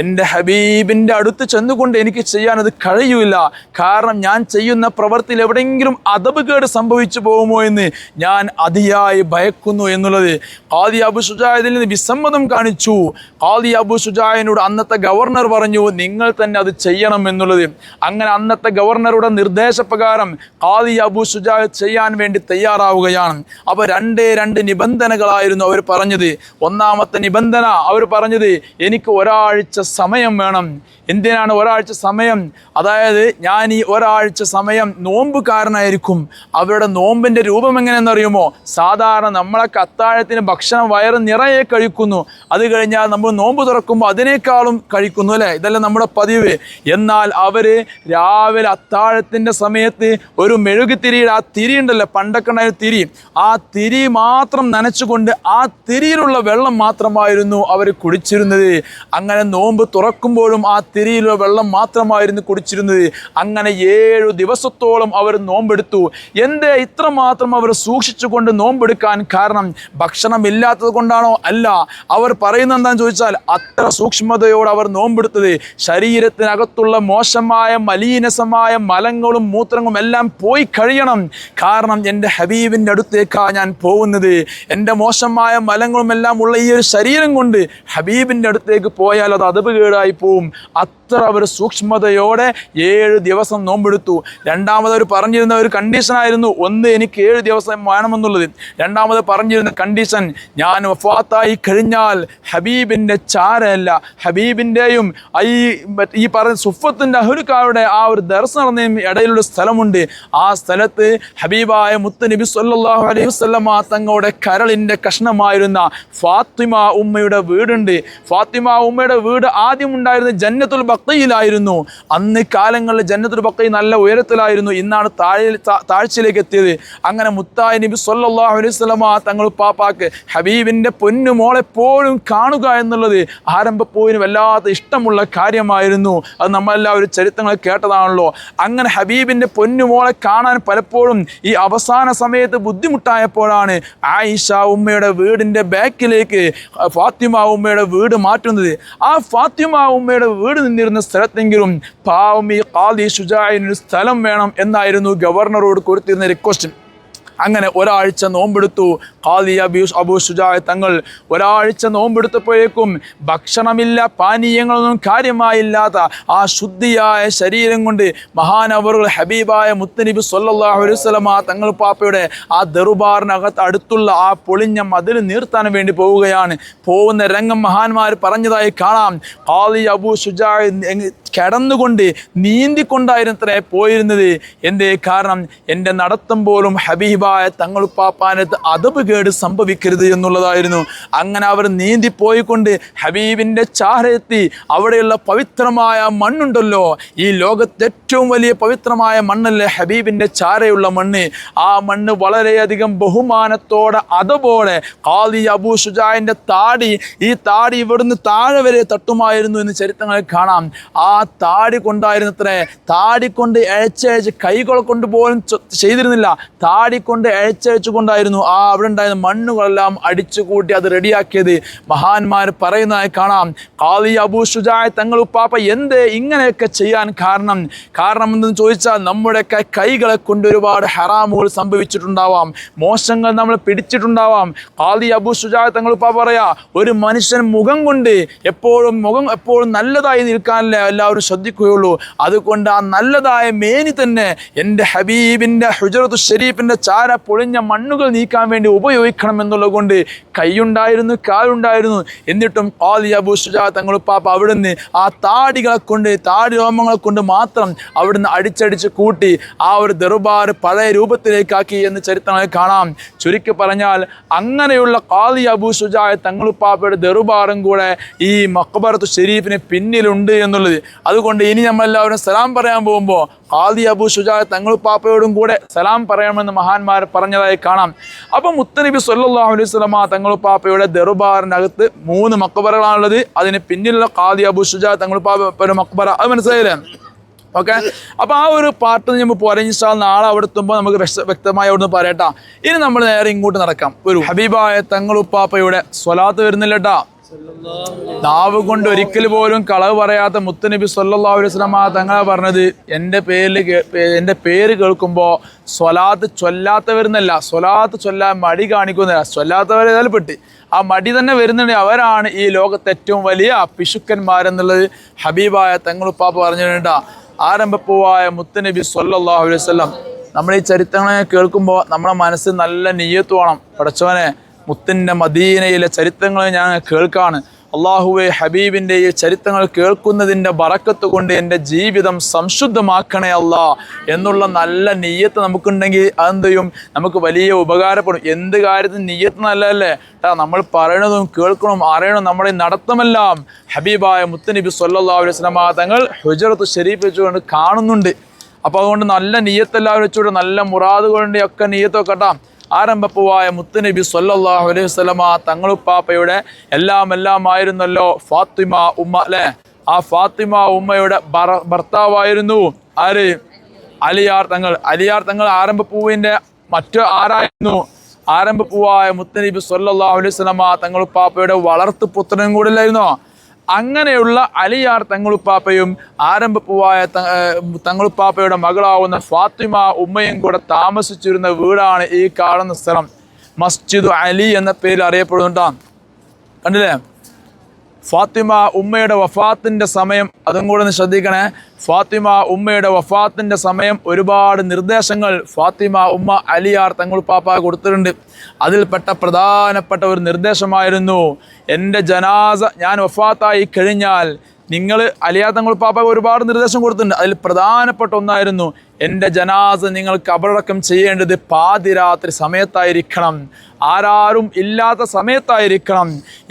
എൻ്റെ ഹബീബിൻ്റെ അടുത്ത് ചെന്നുകൊണ്ട് എനിക്ക് ചെയ്യാനത് കഴിയില്ല. കാരണം ഞാൻ ചെയ്യുന്ന പ്രവൃത്തിയിൽ എവിടെയെങ്കിലും അദബ് കേട് സംഭവിച്ചു പോകുമോ എന്ന് ഞാൻ അതിയായി ഭയക്കുന്നു എന്നുള്ളത്. ഖാദി അബൂ ശുജാ ഇതിൽ നിന്ന് വിസമ്മതം കാണിച്ചു. ഖാദി അബൂ ശുജായിനോട് അന്നത്തെ ഗവർണർ പറഞ്ഞു, നിങ്ങൾ തന്നെ അത് ചെയ്യണം എന്നുള്ളത്. അങ്ങനെ അന്നത്തെ ഗവർണറുടെ നിർദ്ദേശപ്രകാരം ഖാദി അബൂ ശുജാ ചെയ്യാൻ വേണ്ടി തയ്യാറാവുകയാണ്. അപ്പോൾ രണ്ട് നിബന്ധനകളായിരുന്നു അവർ പറഞ്ഞത്. ഒന്നാമത്തെ നിബന്ധന അവർ പറഞ്ഞത്, എനിക്ക് ഒരാഴ്ച സമയം വേണം. എന്തിനാണ് ഒരാഴ്ച സമയം? അതായത് ഞാൻ ഈ ഒരാഴ്ച സമയം നോമ്പുകാരനായിരിക്കും. അവരുടെ നോമ്പിൻ്റെ രൂപം എങ്ങനെയെന്നറിയുമോ? സാധാരണ നമ്മളൊക്കെ അത്താഴത്തിന് ഭക്ഷണം വയറ് നിറയെ കഴിക്കുന്നു, അത് കഴിഞ്ഞാൽ നമ്മൾ നോമ്പ് തുറക്കുമ്പോൾ അതിനേക്കാളും കഴിക്കുന്നു അല്ലേ? ഇതെല്ലാം നമ്മുടെ പതിവ്. എന്നാൽ അവർ രാവിലെ അത്താഴത്തിൻ്റെ സമയത്ത് ഒരു മെഴുകുതിരിയുടെ ആ തിരി ഉണ്ടല്ലോ, പണ്ടൊക്കെ ഉണ്ടായ തിരി, ആ തിരി മാത്രം നനച്ചുകൊണ്ട് ആ തിരിയിലുള്ള വെള്ളം മാത്രമായിരുന്നു അവർ കുടിച്ചിരുന്നത്. അങ്ങനെ നോമ്പ് തുറക്കുമ്പോഴും ആ തിരിയിലുള്ള വെള്ളം മാത്രമായിരുന്നു കുടിച്ചിരുന്നത്. അങ്ങനെ 7 ദിവസത്തോളം അവർ നോമ്പെടുത്തു. എന്തേ ഇത്രമാത്രം അവർ സൂക്ഷിച്ചുകൊണ്ട് നോമ്പെടുക്കാൻ കാരണം? ഭക്ഷണമില്ലാത്തത് കൊണ്ടാണോ? അല്ല. അവർ പറയുന്നത് എന്താണെന്ന് ചോദിച്ചാൽ, അത്ര സൂക്ഷ്മതയോടെ അവർ നോമ്പെടുത്തത് ശരീരത്തിനകത്തുള്ള മോശമായ മലീനസമായ മലങ്ങളും മൂത്രങ്ങളും എല്ലാം പോയി കഴിയണം. കാരണം എൻ്റെ ഹബീബിൻ്റെ അടുത്തേക്കാണ് ഞാൻ പോകുന്നത്. എൻ്റെ മോശമായ മലങ്ങളും എല്ലാം ഉള്ള ഈ ഒരു ശരീരം കൊണ്ട് ഹബീബിൻ്റെ അടുത്തേക്ക് പോയാൽ അത് അദബ് കേടായി പോവും. അത്ര അവർ സൂക്ഷ്മതയോടെ 7 ദിവസം നോമ്പെടുത്തു. രണ്ടാമത് അവർ പറഞ്ഞിരുന്ന ഒരു കണ്ടീഷനായിരുന്നു, ഒന്ന് എനിക്ക് 7 ദിവസം വേണമെന്നുള്ളത്. രണ്ടാമത് പറഞ്ഞിരുന്ന കണ്ടീഷൻ, ഞാൻ വഫാത്തായി കഴിഞ്ഞാൽ ഹബീബിൻ്റെ ചാരയല്ല, ഹബീബിൻ്റെയും ഈ പറഞ്ഞ സുഫത്തിൻ്റെ അഹ്ലുകാരുടെ ആ ഒരു ദർസ് നടന്നതിനും ഇടയിലുള്ള സ്ഥലമുണ്ട്. ആ സ്ഥലത്ത് ഹബീബായ മുത്ത് നബി സല്ലല്ലാഹു അലൈഹി വസല്ലമ തങ്ങളുടെ കരളിൻ്റെ കഷ്ണമായിരുന്ന ഫാത്തിമ ഫാത്തിമ ഉമ്മയുടെ വീടുണ്ട്. ഫാത്തിമ ഉമ്മയുടെ വീട് ആദ്യം ഉണ്ടായിരുന്നത് ജന്നത്തുൽ ബഖീയിലായിരുന്നു. അന്ന് കാലങ്ങളിൽ ജന്നത്തുൽ ബഖീ നല്ല ഉയരത്തിലായിരുന്നു. ഇന്നാണ് താഴ്ചയിലേക്ക് എത്തിയത്. അങ്ങനെ മുത്തായി നബി സല്ലല്ലാഹു അലൈഹി വസല്ലമ തങ്ങൾ പാപ്പാക്ക് ഹബീബിൻ്റെ പൊന്നുമോളെപ്പോഴും കാണുക എന്നുള്ളത് ആരംഭപ്പോയിന് വല്ലാത്ത ഇഷ്ടമുള്ള കാര്യമായിരുന്നു. അത് നമ്മളെല്ലാവരും ചരിത്രങ്ങൾ കേട്ടതാണല്ലോ. അങ്ങനെ ഹബീബിൻ്റെ പൊന്നുമോളെ കാണാൻ പലപ്പോഴും ഈ അവസാന സമയത്ത് ബുദ്ധിമുട്ടായപ്പോഴാണ് ആയിഷ ഉമ്മയുടെ വീടിൻ്റെ ബാക്കിലേക്ക് ഫാത്തിമ ഉമ്മയുടെ വീട് മാറ്റുന്നത്. ആ ഫാത്തിമ ഉമ്മയുടെ വീട് നിന്നിരുന്ന സ്ഥലത്തെങ്കിലും പാവം ഈ ഖാദി ശുജാഇന് സ്ഥലം വേണം എന്നായിരുന്നു ഗവർണറോട് കൊടുത്തിരുന്ന റിക്വസ്റ്റ്. അങ്ങനെ ഒരാഴ്ച നോമ്പെടുത്തു ഖാദി അബൂ ശുജാ തങ്ങൾ. ഒരാഴ്ച നോമ്പെടുത്തപ്പോഴേക്കും ഭക്ഷണമില്ല, പാനീയങ്ങളൊന്നും കാര്യമായില്ലാത്ത ആ ശുദ്ധിയായ ശരീരം കൊണ്ട് മഹാനവറുകൾ ഹബീബായ മുത്തനബി സല്ലല്ലാഹു അലൈഹി വസല്ലമ തങ്ങൾ പാപ്പയുടെ ആ ദർബാറിനകത്ത് അടുത്തുള്ള ആ പൊളിഞ്ഞ മതിൽ നീർത്താൻ വേണ്ടി പോവുകയാണ്. പോകുന്ന രംഗം മഹാന്മാർ പറഞ്ഞതായി കാണാം. ഖാദി അബൂ ശുജാ കിടന്നുകൊണ്ട് നീന്തിക്കൊണ്ടായിരുന്നത്രേ പോയിരുന്നത്. എന്തേ കാരണം? എൻ്റെ നടത്തം പോലും ഹബീബായ തങ്ങളുപ്പാപ്പാനത്ത് അദബ് കേട് സംഭവിക്കരുത് എന്നുള്ളതായിരുന്നു. അങ്ങനെ അവർ നീന്തിപ്പോയിക്കൊണ്ട് ഹബീബിൻ്റെ ചാരയെത്തി. അവിടെയുള്ള പവിത്രമായ മണ്ണുണ്ടല്ലോ, ഈ ലോകത്തെ ഏറ്റവും വലിയ പവിത്രമായ മണ്ണല്ലേ ഹബീബിൻ്റെ ചാരയുള്ള മണ്ണ്. ആ മണ്ണ് വളരെയധികം ബഹുമാനത്തോടെ അദബോടെ ഖാദി അബൂ ശുജാഇൻ്റെ ഈ താടി ഇവിടുന്ന് താഴെ വരെ തട്ടുമായിരുന്നു എന്ന് ചരിത്രങ്ങളിൽ കാണാം. ആ താടി കൊണ്ടായിരുന്നത്രേ, താടി കൊണ്ട് എഴച്ചയച്ച്, കൈകൾ കൊണ്ട് പോലും ചെയ്തിരുന്നില്ല, താടി കൊണ്ട് എഴച്ചയച്ചു കൊണ്ടായിരുന്നു ആ അവിടെ ഉണ്ടായിരുന്ന മണ്ണുകളെല്ലാം അടിച്ചു കൂട്ടി അത് റെഡിയാക്കിയത്. മഹാന്മാർ പറയുന്നതായി കാണാം. ഖാദി അബൂ ശുജാ തങ്ങൾ ഉപ്പാപ്പ എന്തേ ഇങ്ങനെയൊക്കെ ചെയ്യാൻ കാരണം എന്തെന്ന് ചോദിച്ചാൽ നമ്മുടെയൊക്കെ കൈകളെ കൊണ്ട് ഒരുപാട് ഹറാമുകൾ സംഭവിച്ചിട്ടുണ്ടാവാം, മോശങ്ങൾ നമ്മൾ പിടിച്ചിട്ടുണ്ടാവാം. ഖാദി അബൂ ശുജാ തങ്ങൾ ഉപ്പാപ്പ പറയാ, ഒരു മനുഷ്യൻ മുഖം കൊണ്ട് എപ്പോഴും നല്ലതായി നിൽക്കാനല്ലേ എല്ലാവരും ശ്രദ്ധിക്കുകയുള്ളൂ. അതുകൊണ്ട് ആ നല്ലതായ മേനി തന്നെ എൻ്റെ ഹബീബിൻ്റെ ഹുജറത്തു ഷരീഫിൻ്റെ ചാര പൊളിഞ്ഞ മണ്ണുകൾ നീക്കാൻ വേണ്ടി ഉപയോഗിക്കണം എന്നുള്ളത് കൊണ്ട് കൈയുണ്ടായിരുന്നു, കാലുണ്ടായിരുന്നു. എന്നിട്ടും ഖാദി അബൂ ശുജാ തങ്ങൾ പാപ്പ അവിടുന്ന് ആ താടി രോമങ്ങളെ കൊണ്ട് മാത്രം അവിടുന്ന് അടിച്ചടിച്ച് കൂട്ടി ആ ഒരു ദർബാർ പഴയ രൂപത്തിലേക്കാക്കി എന്ന് ചരിത്രങ്ങളിൽ കാണാം. ചുരുക്കി പറഞ്ഞാൽ അങ്ങനെയുള്ള ഖാദി അബൂ ശുജാ തങ്ങൾ പാപ്പയുടെ ദർബാറും കൂടെ ഈ മഖ്ബറത്തു ഷരീഫിന് പിന്നിലുണ്ട് എന്നുള്ളത്. അതുകൊണ്ട് ഇനി നമ്മളെല്ലാവരും സലാം പറയാൻ പോകുമ്പോൾ ഖാദി അബൂ ശുജാ തങ്ങൾ പാപ്പയോടും കൂടെ സലാം പറയണമെന്ന് മഹാന്മാർ പറഞ്ഞതായി കാണാം. അപ്പം മുത്തനബി സല്ലല്ലാഹു അലൈഹി വസല്ലമ തങ്ങൾ പാപ്പയുടെ ദർബാറിനകത്ത് 3 മഖ്ബറകളാണുള്ളത്. അതിന് പിന്നിലുള്ള ഖാദി അബൂ ശുജാ തങ്ങൾ പാപ്പയുടെ മഖ്ബറ, അത് മനസ്സിലായില്ലേ? ഓക്കെ, അപ്പോൾ ആ ഒരു പാർട്ട് നമ്മൾ പോരാ. ഇൻഷാ അല്ലാഹ് നാളെ അവിടെ എത്തുമ്പോൾ നമുക്ക് വ്യക്തമായി അവിടുന്ന് പറയട്ടാ. ഇനി നമ്മൾ നേരെ ഇങ്ങോട്ട് നടക്കാം. ഒരു ഹബീബായ തങ്ങൾ ഉപ്പാപ്പയുടെ സ്വലാത്ത് വരുന്നില്ലട്ടാ. നാവ് കൊണ്ട് ഒരിക്കൽ പോലും കളവ് പറയാത്ത മുത്തുനബി സല്ലല്ലാഹു അലൈഹി വസല്ലം തങ്ങളെ പറഞ്ഞത്, എൻ്റെ പേര് കേൾക്കുമ്പോൾ സ്വലാത്ത് ചൊല്ലാത്തവരുന്നല്ല, സ്വലാത്ത് ചൊല്ലാൻ മടി കാണിക്കുന്നില്ല. ചൊല്ലാത്തവരെ പെട്ട് ആ മടി തന്നെ വരുന്നുണ്ട്. അവരാണ് ഈ ലോകത്തെ ഏറ്റവും വലിയ പിശുക്കന്മാരെന്നുള്ളത് ഹബീബായ തങ്ങളുപ്പാപ്പ പറഞ്ഞിട്ടുണ്ട്. ആരംഭപ്പൂവായ മുത്തുനബി സല്ലല്ലാഹു അലൈഹി വസല്ലം. നമ്മൾ ഈ ചരിത്രങ്ങളെ കേൾക്കുമ്പോൾ നമ്മുടെ മനസ്സിൽ നല്ല നിയ്യത്ത് വേണം. പടച്ചവനെ, മുത്തിൻ്റെ മദീനയിലെ ചരിത്രങ്ങൾ ഞാൻ കേൾക്കാണ്. അള്ളാഹുവെ, ഹബീബിൻ്റെ ഈ ചരിത്രങ്ങൾ കേൾക്കുന്നതിൻ്റെ ബറക്കത്ത് കൊണ്ട് എൻ്റെ ജീവിതം സംശുദ്ധമാക്കണേ അല്ലാ എന്നുള്ള നല്ല നിയ്യത്ത് നമുക്കുണ്ടെങ്കിൽ അതെന്ത് ചെയ്യും? നമുക്ക് വലിയ ഉപകാരപ്പെടും. എന്ത് കാര്യത്തിന് നിയ്യത്ത് നല്ലതല്ലേ? നമ്മൾ പറയണതും കേൾക്കണതും അറിയണം. നമ്മുടെ നടത്തമെല്ലാം ഹബീബായ മുത്തുനബി സല്ലല്ലാഹു അലൈഹി വസല്ലം തങ്ങൾ ഹുജറത്തു ഷരീഫ് വെച്ചുകൊണ്ട് കാണുന്നുണ്ട്. അപ്പോൾ അതുകൊണ്ട് നല്ല നിയ്യത്തെല്ലാവരും വെച്ചുകൊണ്ട് നല്ല മുറാദുകളുടെ ഒക്കെ നിയ്യത്തൊക്കെ കേട്ടാം. ആരംഭപ്പൂവായ മുത്തുനബി സല്ലല്ലാഹു അലൈഹി വസല്ലമ തങ്ങളുപ്പാപ്പയുടെ എല്ലാമായിരുന്നല്ലോ ഫാത്തിമ ഉമ്മ അല്ലേ? ആ ഫാത്തിമ ഉമ്മയുടെ ഭർത്താവായിരുന്നു ആര്? അലിയാർ തങ്ങൾ. ആരംഭപ്പൂവിൻ്റെ ആരായിരുന്നു? ആരംഭപ്പൂവായ മുത്തുനബി സല്ലല്ലാഹു അലൈഹി വസല്ലമ തങ്ങളുപ്പാപ്പയുടെ വളർത്തു പുത്രനും കൂടെ ഇല്ലായിരുന്നോ? അങ്ങനെയുള്ള അലിയാർ തങ്ങളുപ്പാപ്പയും ആരംഭപ്പൂവായ തങ്ങളുപ്പാപ്പയുടെ മകളാവുന്ന ഫാത്തിമ ഉമ്മയും കൂടെ താമസിച്ചിരുന്ന വീടാണ് ഈ കാണുന്ന സ്ഥലം. മസ്ജിദ് അലി എന്ന പേരിൽ അറിയപ്പെടുന്നുണ്ടാണ്. കണ്ടില്ലേ? ഫാത്തിമ ഉമ്മയുടെ വഫാത്തിൻ്റെ സമയം, അതും കൂടെ ഒന്ന് ശ്രദ്ധിക്കണേ. ഫാത്തിമ ഉമ്മയുടെ വഫാത്തിൻ്റെ സമയം ഒരുപാട് നിർദ്ദേശങ്ങൾ ഫാത്തിമ ഉമ്മ അലിയാർ തങ്ങളുപ്പാപ്പ കൊടുത്തിട്ടുണ്ട്. അതിൽപ്പെട്ട പ്രധാനപ്പെട്ട ഒരു നിർദ്ദേശമായിരുന്നു, എൻ്റെ ജനാസ ഞാൻ വഫാത്തായി കഴിഞ്ഞാൽ നിങ്ങൾ അലിയാർ തങ്ങളുപ്പാപ്പ ഒരുപാട് നിർദ്ദേശം കൊടുത്തിട്ടുണ്ട്. അതിൽ പ്രധാനപ്പെട്ട ഒന്നായിരുന്നു, എൻ്റെ ജനാസ നിങ്ങൾ ഖബറടക്കം ചെയ്യേണ്ടത് പാതിരാത്രി സമയത്തായിരിക്കണം, ആരാരും ഇല്ലാത്ത സമയത്തായിരിക്കണം.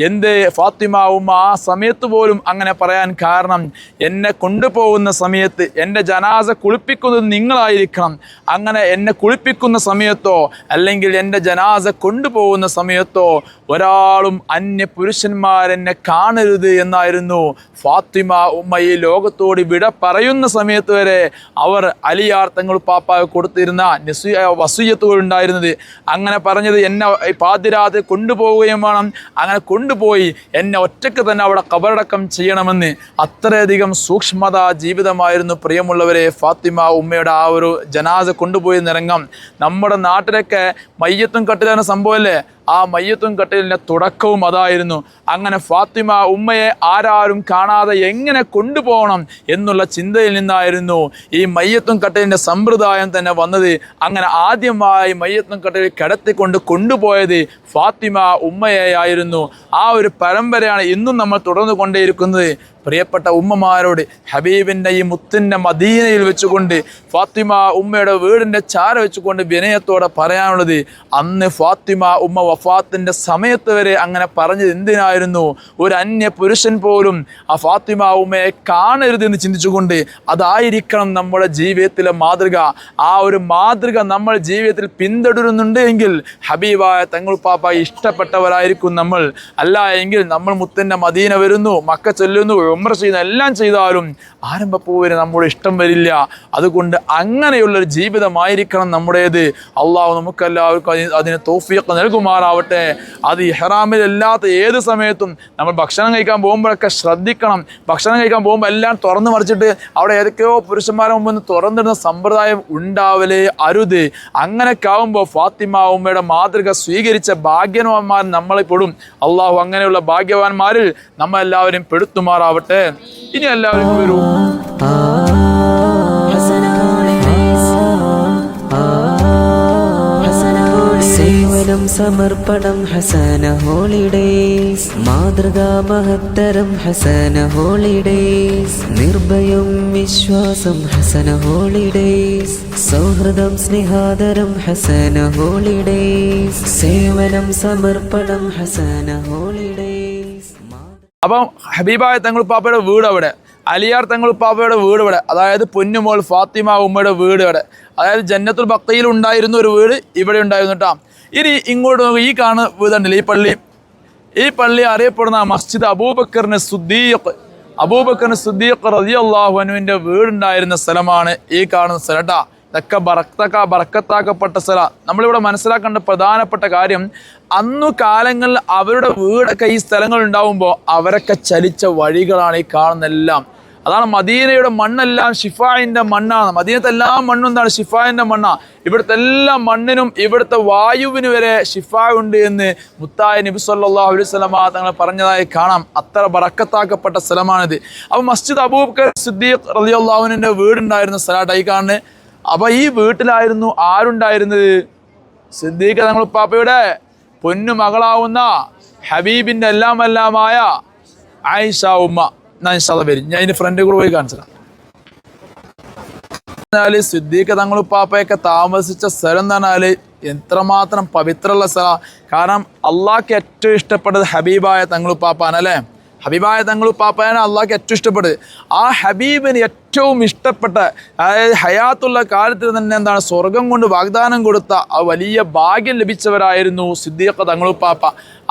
എന്ത് ഫാത്തിമ ഉമ്മ ആ സമയത്ത് പോലും അങ്ങനെ പറയാൻ കാരണം, എന്നെ കൊണ്ടുപോകുന്ന സമയത്ത് എൻ്റെ ജനാസ കുളിപ്പിക്കുന്നത് നിങ്ങളായിരിക്കണം. അങ്ങനെ എന്നെ കുളിപ്പിക്കുന്ന സമയത്തോ അല്ലെങ്കിൽ എൻ്റെ ജനാസ കൊണ്ടുപോകുന്ന സമയത്തോ ഒരാളും അന്യ പുരുഷന്മാരെന്നെ കാണരുത് എന്നായിരുന്നു ഫാത്തിമ ഉമ്മ ഈ ലോകത്തോട് വിട പറയുന്ന സമയത്ത് വരെ അവർ അലിയാർ തങ്ങൾ പാപ്പ കൊടുത്തിരുന്ന വസിയ്യത്തുകൾ ഉണ്ടായിരുന്നത്. അങ്ങനെ പറഞ്ഞത് എന്നെ പാതിരാത്രി കൊണ്ടുപോവുകയും വേണം, അങ്ങനെ കൊണ്ടുപോയി എന്നെ ഒറ്റയ്ക്ക് തന്നെ അവിടെ ഖബറടക്കം ചെയ്യണമെന്ന്. അത്രയധികം സൂക്ഷ്മത ജീവിതമായിരുന്നു പ്രിയമുള്ളവരെ ഫാത്തിമ ഉമ്മയുടെ ആ ഒരു ജനാസ കൊണ്ടുപോയി നിരങ്ങം. നമ്മുടെ നാട്ടിലൊക്കെ മയ്യത്തും കട്ടിലാണ് സംഭവമല്ലേ, ആ മയ്യത്തും കട്ടിലിൻ്റെ തുടക്കവും അതായിരുന്നു. അങ്ങനെ ഫാത്തിമ ഉമ്മയെ ആരാരും കാണാതെ എങ്ങനെ കൊണ്ടുപോകണം എന്നുള്ള ചിന്തയിൽ നിന്നായിരുന്നു ഈ മയ്യത്തും കട്ടിലിൻ്റെ സമ്പ്രദായം തന്നെ വന്നത്. അങ്ങനെ ആദ്യമായി മയ്യത്തും കട്ടിലിൽ കിടത്തിക്കൊണ്ട് കൊണ്ടുപോയത് ഫാത്തിമ ഉമ്മയായിരുന്നു. ആ ഒരു പരമ്പരയാണ് ഇന്നും നമ്മൾ തുടർന്നു കൊണ്ടേയിരിക്കുന്നത്. പ്രിയപ്പെട്ട ഉമ്മമാരോട് ഹബീബിൻ്റെ ഈ മുത്തിൻ്റെ മദീനയിൽ വെച്ചുകൊണ്ട് ഫാത്തിമ ഉമ്മയുടെ വീടിൻ്റെ ചാര വെച്ചുകൊണ്ട് വിനയത്തോടെ പറയാനുള്ളത്, അന്ന് ഫാത്തിമ ഉമ്മ വഫാത്തിൻ്റെ സമയത്ത് വരെ അങ്ങനെ പറഞ്ഞത് എന്തിനായിരുന്നു? ഒരു അന്യ പുരുഷൻ പോലും ആ ഫാത്തിമ ഉമ്മയെ കാണരുതെന്ന് ചിന്തിച്ചുകൊണ്ട് അതായിരിക്കണം നമ്മുടെ ജീവിതത്തിലെ മാതൃക. ആ ഒരു മാതൃക നമ്മൾ ജീവിതത്തിൽ പിന്തുടരുന്നുണ്ട് എങ്കിൽ ഹബീബായ തങ്ങൾ പാപ്പ ഇഷ്ടപ്പെട്ടവരായിരിക്കും നമ്മൾ. അല്ല എങ്കിൽ നമ്മൾ മുത്തിൻ്റെ മദീന വരുന്നു, മക്ക ചൊല്ലുന്നു, ഉംറ ചെയ്യുന്ന എല്ലാം ചെയ്താലും ആരംഭപ്പൂവിന് നമ്മുടെ ഇഷ്ടം വരില്ല. അതുകൊണ്ട് അങ്ങനെയുള്ളൊരു ജീവിതമായിരിക്കണം നമ്മുടേത്. അള്ളാഹു നമുക്കെല്ലാവർക്കും അതിന് തൗഫീഖ് നൽകുമാറാവട്ടെ. അത് ഇഹ്റാമിലല്ലാത്ത ഏത് സമയത്തും നമ്മൾ ഭക്ഷണം കഴിക്കാൻ പോകുമ്പോഴൊക്കെ ശ്രദ്ധിക്കണം. ഭക്ഷണം കഴിക്കാൻ പോകുമ്പോൾ എല്ലാം തുറന്നു മറിച്ചിട്ട് അവിടെ ഏതൊക്കെയോ പുരുഷന്മാരെ മുമ്പ് തുറന്നിടുന്ന സമ്പ്രദായം ഉണ്ടാവലേ അരുത്. അങ്ങനെയൊക്കെ ആകുമ്പോൾ ഫാത്തിമ ഉമ്മയുടെ മാതൃക സ്വീകരിച്ച ഭാഗ്യവാന്മാർ നമ്മളെ പെടും. അള്ളാഹു അങ്ങനെയുള്ള ഭാഗ്യവാന്മാരിൽ നമ്മളെല്ലാവരും പെടുത്തുമാറാവട്ടെ. ഇനി എല്ലാവരും വരൂ. സേവനം സമർപ്പണം ഹസന ഹോളിഡേയ്സ്, മാതൃകാ മഹത്തരം ഹസന ഹോളിഡേയ്സ്, നിർഭയം വിശ്വാസം ഹസന ഹോളിഡേയ്സ്, സൗഹൃദം സ്നേഹാദരം ഹസന ഹോളിഡേയ്സ്, സേവനം സമർപ്പണം ഹസന ഹോളിഡേയ്സ്. അപ്പം ഹബീബായ തങ്ങൾ പാപ്പയുടെ വീട് അവിടെ, അലിയാർ തങ്ങൾ പാപ്പയുടെ വീട് ഇവിടെ, അതായത് പൊന്നുമോൾ ഫാത്തിമ ഉമ്മയുടെ വീട് ഇവിടെ, അതായത് ജന്നത്തുൽ ബഖയിൽ ഉണ്ടായിരുന്ന ഒരു വീട് ഇവിടെ ഉണ്ടായിരുന്നു കേട്ടോ. ഇനി ഇങ്ങോട്ട് നോക്കുക, ഈ കാണുന്ന വീടുണ്ടല്ലോ ഈ പള്ളി അറിയപ്പെടുന്ന മസ്ജിദ് അബൂബക്കറിന് സുദ്ദീഖ് റളിയല്ലാഹു അൻഹുവിൻ്റെ വീടുണ്ടായിരുന്ന സ്ഥലമാണ് ഈ കാണുന്ന സ്ഥലം കേട്ടോ. ഇതൊക്കെ ബറക്കത്താക്കപ്പെട്ട സ്ഥലം. നമ്മളിവിടെ മനസ്സിലാക്കേണ്ട പ്രധാനപ്പെട്ട കാര്യം, അന്നു കാലങ്ങളിൽ അവരുടെ വീടൊക്കെ ഈ സ്ഥലങ്ങൾ ഉണ്ടാവുമ്പോൾ അവരൊക്കെ ചലിച്ച വഴികളാണ് ഈ കാണുന്നതെല്ലാം. അതാണ് മദീനയുടെ മണ്ണെല്ലാം ഷിഫായിൻ്റെ മണ്ണാണ്. മദീനത്തെ എല്ലാ മണ്ണും എന്താണ്? ഷിഫായിൻ്റെ മണ്ണാണ്. ഇവിടുത്തെ എല്ലാ മണ്ണിനും ഇവിടുത്തെ വായുവിന് വരെ ഷിഫാ ഉണ്ട് എന്ന് മുത്തായ നബി സല്ലല്ലാഹു അലൈഹി വസല്ലം തങ്ങൾ പറഞ്ഞതായി കാണാം. അത്ര ബറക്കത്താക്കപ്പെട്ട സ്ഥലമാണിത്. അപ്പോൾ മസ്ജിദ് അബൂബക്കർ സിദ്ദീഖ് റളിയല്ലാഹു അൻഹുവിൻ്റെ വീടുണ്ടായിരുന്ന സ്ഥലമായിട്ടായി കാണുന്നത്. അപ്പോൾ ഈ വീട്ടിലായിരുന്നു ആരുണ്ടായിരുന്നത്? സിദ്ദീഖ് തങ്ങൾ പാപ്പയുടെ പൊന്നു മകളാവുന്ന ഹബീബിൻ്റെ എല്ലാമായ ആയിഷ ഉമ്മ. ഞാൻ വരും, ഞാൻ ഇതിൻ്റെ ഫ്രണ്ട് കൂടെ പോയി കാണിച്ചതാണ്. സിദ്ദീഖ് തങ്ങൾ പാപ്പയൊക്കെ താമസിച്ച സ്ഥലം എന്ന് പറഞ്ഞാൽ എത്രമാത്രം പവിത്രമുള്ള സ്ഥലം. കാരണം അള്ളാഹ്ക്ക് ഏറ്റവും ഇഷ്ടപ്പെട്ടത് ഹബീബായ തങ്ങൾ പാപ്പാനല്ലേ. ഹബീബായ തങ്ങൾ പാപ്പയാണ് അള്ളാഹ്ക്ക് ഏറ്റവും ഇഷ്ടപ്പെട്ടത്. ആ ഹബീബിന് ഏറ്റവും ഇഷ്ടപ്പെട്ട, അതായത് ഹയാത്തുള്ള കാലത്തിൽ തന്നെ എന്താണ് സ്വർഗം കൊണ്ട് വാഗ്ദാനം കൊടുത്ത ആ വലിയ ഭാഗ്യം ലഭിച്ചവരായിരുന്നു സിദ്ദീഖ് തങ്ങൾ പാപ്പ.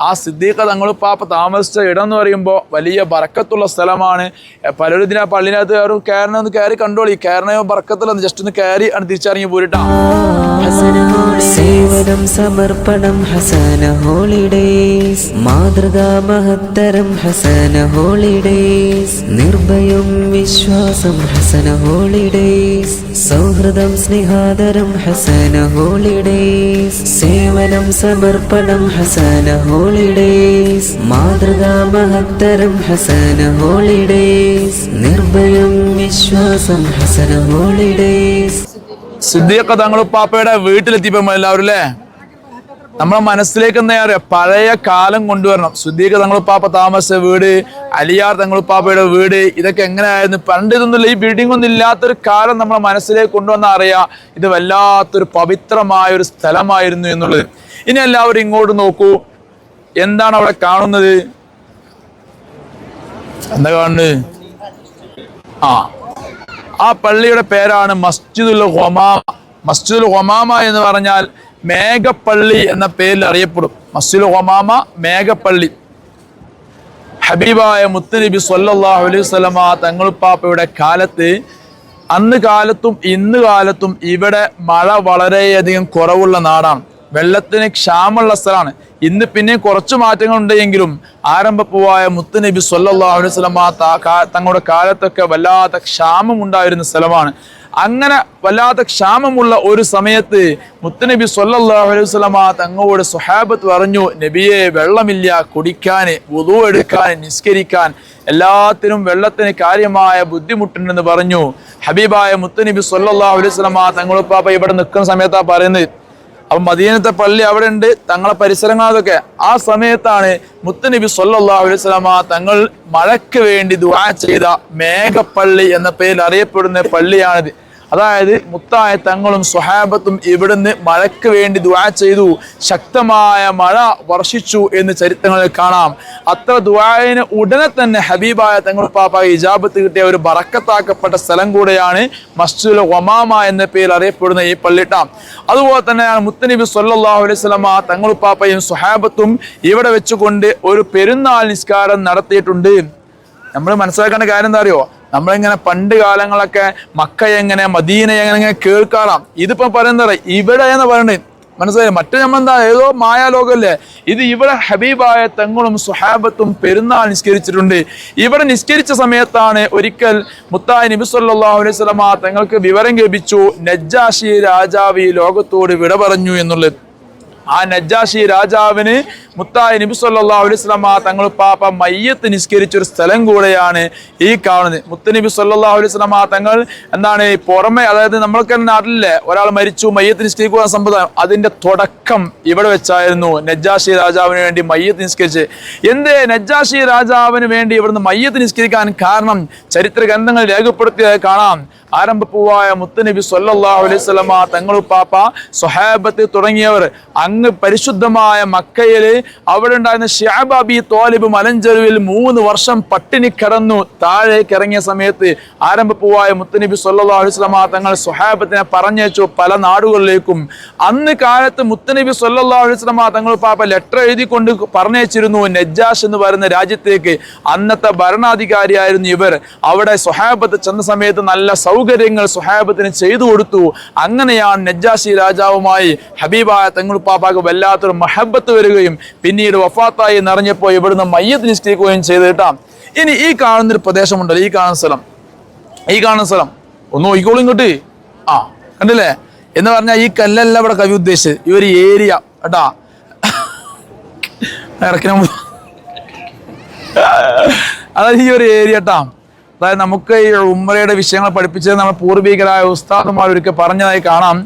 ആ സിദ്ദീഖ് തങ്ങൾ പാപ്പ താമസിച്ച ഇടം എന്ന് പറയുമ്പോൾ വലിയ ബറക്കത്തുള്ള സ്ഥലമാണ്. പലരും ഇതിനാ പള്ളിനകത്ത് ഒന്ന് കയറി കണ്ടോളി. കയറണയോ ബറക്കത്തുള്ള ജസ്റ്റ് ഒന്ന് കയറി തിരിച്ചറിഞ്ഞ് പോരിട്ടാ. സേവനം സമർപ്പണം ഹസന ഹോളിഡേയ്സ്, മാതൃകാ മഹത്തരം ഹസന ഹോളിഡേയ്സ്, നിർഭയം വിശ്വാസം ഹസന ഹോളിഡേയ്സ്, സൗഹൃദം സ്നേഹാദരം ഹസന ഹോളിഡേയ്സ്, സേവനം സമർപ്പണം ഹസന ഹോളിഡേയ്സ്, മാതൃകാ മഹത്തരം ഹസന ഹോളിഡേയ്സ്, നിർഭയം വിശ്വാസം ഹസന ഹോളിഡേയ്സ്. സിദ്ദീഖ് തങ്ങൾ പാപ്പയുടെ വീട്ടിലെത്തിയപ്പോൾ എല്ലാവരും അല്ലേ, നമ്മളെ മനസ്സിലേക്ക് എന്താ പറയുക, പഴയ കാലം കൊണ്ടുവരണം. സിദ്ദീഖ് തങ്ങൾ പാപ്പ താമസിച്ച വീട് അലിയാർ തങ്ങളുപ്പാപ്പയുടെ വീട്, ഇതൊക്കെ എങ്ങനെയായിരുന്നു പണ്ട്. ഇതൊന്നുമില്ല, ഈ ബിൽഡിംഗ് ഒന്നും ഇല്ലാത്തൊരു കാലം നമ്മളെ മനസ്സിലേക്ക് കൊണ്ടുവന്ന അറിയാം ഇത് വല്ലാത്തൊരു പവിത്രമായ ഒരു സ്ഥലമായിരുന്നു എന്നുള്ളത്. ഇനി എല്ലാവരും ഇങ്ങോട്ട് നോക്കൂ, എന്താണ് അവിടെ കാണുന്നത്? എന്താ കാണുന്നത്? ആ പള്ളിയുടെ പേരാണ് മസ്ജിദുൽ ഖമാമ. മസ്ജിദുൽ ഖമാമ എന്ന് പറഞ്ഞാൽ മേഘപ്പള്ളി എന്ന പേരിൽ അറിയപ്പെടും. മസ്ജിദുൽ ഖമാമ മേഘപ്പള്ളി. ഹബീബായ മുത്തുനബി സ്വല്ലല്ലാഹു അലൈഹി വസല്ലമ തങ്ങളുപ്പാപ്പയുടെ കാലത്ത്, അന്ന് കാലത്തും ഇന്ന് കാലത്തും ഇവിടെ മഴ വളരെയധികം കുറവുള്ള നാടാണ്. വെള്ളത്തിന് ക്ഷാമമുള്ള സ്ഥലമാണ്. ഇന്ന് പിന്നെ കുറച്ച് മാറ്റങ്ങൾ ഉണ്ടെങ്കിലും ആരംഭപ്പൂവായ മുത്തുനബി സ്വല്ലല്ലാഹു അലൈഹി വസല്ലമ തങ്ങളുടെ കാലത്തൊക്കെ വല്ലാത്ത ക്ഷാമം ഉണ്ടായിരുന്ന സ്ഥലമാണ്. അങ്ങനെ വല്ലാത്ത ക്ഷാമമുള്ള ഒരു സമയത്ത് മുത്തുനബി സ്വല്ലല്ലാഹു അലൈഹി വസല്ലമ തങ്ങളോട് സ്വഹാബത്ത് പറഞ്ഞു, നബിയെ, വെള്ളമില്ല കുടിക്കാൻ, വുളു എടുക്കാൻ, നിസ്കരിക്കാൻ, എല്ലാത്തിനും വെള്ളത്തിന് കാര്യമായ ബുദ്ധിമുട്ടുണ്ടെന്ന് പറഞ്ഞു. ഹബീബായ മുത്തുനബി സ്വല്ലല്ലാഹു അലൈഹി വസല്ലമ തങ്ങളുപ്പാപ്പ ഇവിടെ നിൽക്കുന്ന സമയത്താണ് പറയുന്നത്. അപ്പൊ മദീനത്തെ പള്ളി അവിടെ ഉണ്ട്, തങ്ങളെ പരിസരങ്ങളതൊക്കെ. ആ സമയത്താണ് മുത്തുനബി സ്വല്ലല്ലാഹു അലൈഹി വസല്ലമ തങ്ങൾ മഴയ്ക്ക് വേണ്ടി ദുആ ചെയ്ത മേഘപ്പള്ളി എന്ന പേരിൽ അറിയപ്പെടുന്ന പള്ളിയാണിത്. അതായത് മുത്തായ തങ്ങളും സ്വഹാബത്തും ഇവിടുന്ന് മഴയ്ക്ക് വേണ്ടി ദുആ ചെയ്തു. ശക്തമായ മഴ വർഷിച്ചു എന്ന് ചരിത്രങ്ങളിൽ കാണാം. അത്ര ദുആയിന് ഉടനെ തന്നെ ഹബീബായ തങ്ങളുപ്പാപ്പ ഇജാബത്ത് കിട്ടിയ ഒരു ബറക്കത്താക്കപ്പെട്ട സ്ഥലം കൂടെയാണ് മസ്ജിദുൽ ഖമാമ എന്ന പേരിൽ അറിയപ്പെടുന്ന ഈ പള്ളിട്ട. അതുപോലെ തന്നെയാണ് മുത്തുനബി സ്വല്ലല്ലാഹു അലൈഹി വസല്ലമ തങ്ങളുപ്പാപ്പയും സ്വഹാബത്തും ഇവിടെ വെച്ചുകൊണ്ട് ഒരു പെരുന്നാൾ നിസ്കാരം നടത്തിയിട്ടുണ്ട്. നമ്മൾ മനസ്സിലാക്കേണ്ട കാര്യം എന്താ അറിയോ? നമ്മളിങ്ങനെ പണ്ട് കാലങ്ങളൊക്കെ മക്ക എങ്ങനെ, മദീന എങ്ങനെ കേൾക്കാറാം. ഇതിപ്പോ പറയുന്നത് ഇവിടെ എന്ന് പറയണേ, മനസ്സിലായി? മറ്റേ നമ്മളെന്താ ഏതോ മായാലോകല്ലേ. ഇത് ഇവിടെ ഹബീബായ തങ്ങളും സ്വഹാബത്തും പെരുന്നാൾ നിസ്കരിച്ചിട്ടുണ്ട്. ഇവിടെ നിസ്കരിച്ച സമയത്താണ് ഒരിക്കൽ മുത്തായ നബി സല്ലല്ലാഹു അലൈഹി വസല്ലമ തങ്ങൾക്ക് വിവരം ലഭിച്ചു, നജ്ജാശി രാജാവ് ഈ ലോകത്തോട് വിട പറഞ്ഞു എന്നുള്ളത്. ആ നജ്ജാശി രാജാവിന് മുത്തായ നബി സല്ലല്ലാഹു അലൈഹി വസല്ലമ തങ്ങളുപ്പാപ്പ മയ്യത്ത് നിസ്കരിച്ചൊരു സ്ഥലം കൂടെയാണ് ഈ കാണുന്നത്. മുത്തുനബി സല്ലല്ലാഹു അലൈഹി വസല്ലമ തങ്ങൾ എന്താണ് പുറമെ, അതായത് നമ്മൾക്ക് നാട്ടിലെ ഒരാൾ മരിച്ചു മയ്യത്ത് നിസ്കരിക്കുക സമ്പ്രദായം, അതിന്റെ തുടക്കം ഇവിടെ വെച്ചായിരുന്നു. നജ്ജാശി രാജാവിന് വേണ്ടി മയ്യത്ത് നിസ്കരിച്ച്. എന്തേ നജ്ജാശി രാജാവിന് വേണ്ടി ഇവിടുന്ന് മയ്യത്ത് നിസ്കരിക്കാൻ കാരണം ചരിത്ര ഗ്രന്ഥങ്ങൾ രേഖപ്പെടുത്തിയത് കാണാം. ആരംഭപ്പൂവായ മുത്തുനബി സ്വല്ലല്ലാഹു അലൈഹി വസല്ലമ തങ്ങളുപ്പാപ്പ, സ്വഹാബത്ത് തുടങ്ങിയവർ അങ്ങ് പരിശുദ്ധമായ മക്കയില് അവിടെ ഉണ്ടായിരുന്ന ശഅബ് അബി ത്വാലിബ് മലഞ്ചെരുവിൽ 3 വർഷം പട്ടിണി കിടന്നു. താഴേക്ക് ഇറങ്ങിയ സമയത്ത് ആരംഭപ്പൂവായ മുത്തുനബി സ്വല്ലല്ലാഹു അലൈഹി വസല്ലമ തങ്ങൾ സ്വഹാബത്തിനെ പറഞ്ഞയച്ചു പല നാടുകളിലേക്കും. അന്ന് കാലത്ത് മുത്തുനബി സ്വല്ലല്ലാഹു അലൈഹി വസല്ലമ തങ്ങളുപ്പാപ്പ ലെറ്റർ എഴുതിക്കൊണ്ട് പറഞ്ഞയച്ചിരുന്നു നജ്ജാഷ് എന്ന് പറയുന്ന രാജ്യത്തേക്ക്. അന്നത്തെ ഭരണാധികാരിയായിരുന്നു ഇവർ. അവിടെ സ്വഹാബത്ത് ചെന്ന സമയത്ത് നല്ല സൗകര്യങ്ങൾ സ്വഹാബത്തിന് ചെയ്തു കൊടുത്തു. അങ്ങനെയാണ് നജ്ജാശി രാജാവുമായി ഹബീബായ തങ്ങളുപ്പാപ്പാക്ക് വല്ലാത്തൊരു മഹബത്ത് വരികയും പിന്നീട് വഫാത്തായി നിറഞ്ഞപ്പോൾ ഇവിടുന്ന് മയ്യത്ത് നിസ്കരിക്കുകയും ചെയ്ത് കേട്ടാം. ഇനി ഈ കാണുന്നൊരു പ്രദേശമുണ്ടല്ലോ, ഈ കാണുന്ന സ്ഥലം ഒന്ന് നോക്കിക്കോളും ഇങ്ങോട്ട്. കണ്ടില്ലേ? എന്ന് പറഞ്ഞാൽ ഈ കല്ലല്ല ഇവിടെ കവി ഉദ്ദേശിച്ചത്, ഈ ഒരു ഏരിയ കേട്ടാ. അതായത് ഈ ഒരു ഏരിയ കേട്ടാ. അതായത് നമുക്ക് ഈ ഉംറയുടെ വിഷയങ്ങൾ പഠിപ്പിച്ചത് നമ്മൾ പൂർവികരായ ഉസ്താദുമാർ ഒരിക്കൽ പറഞ്ഞതായി കാണാം.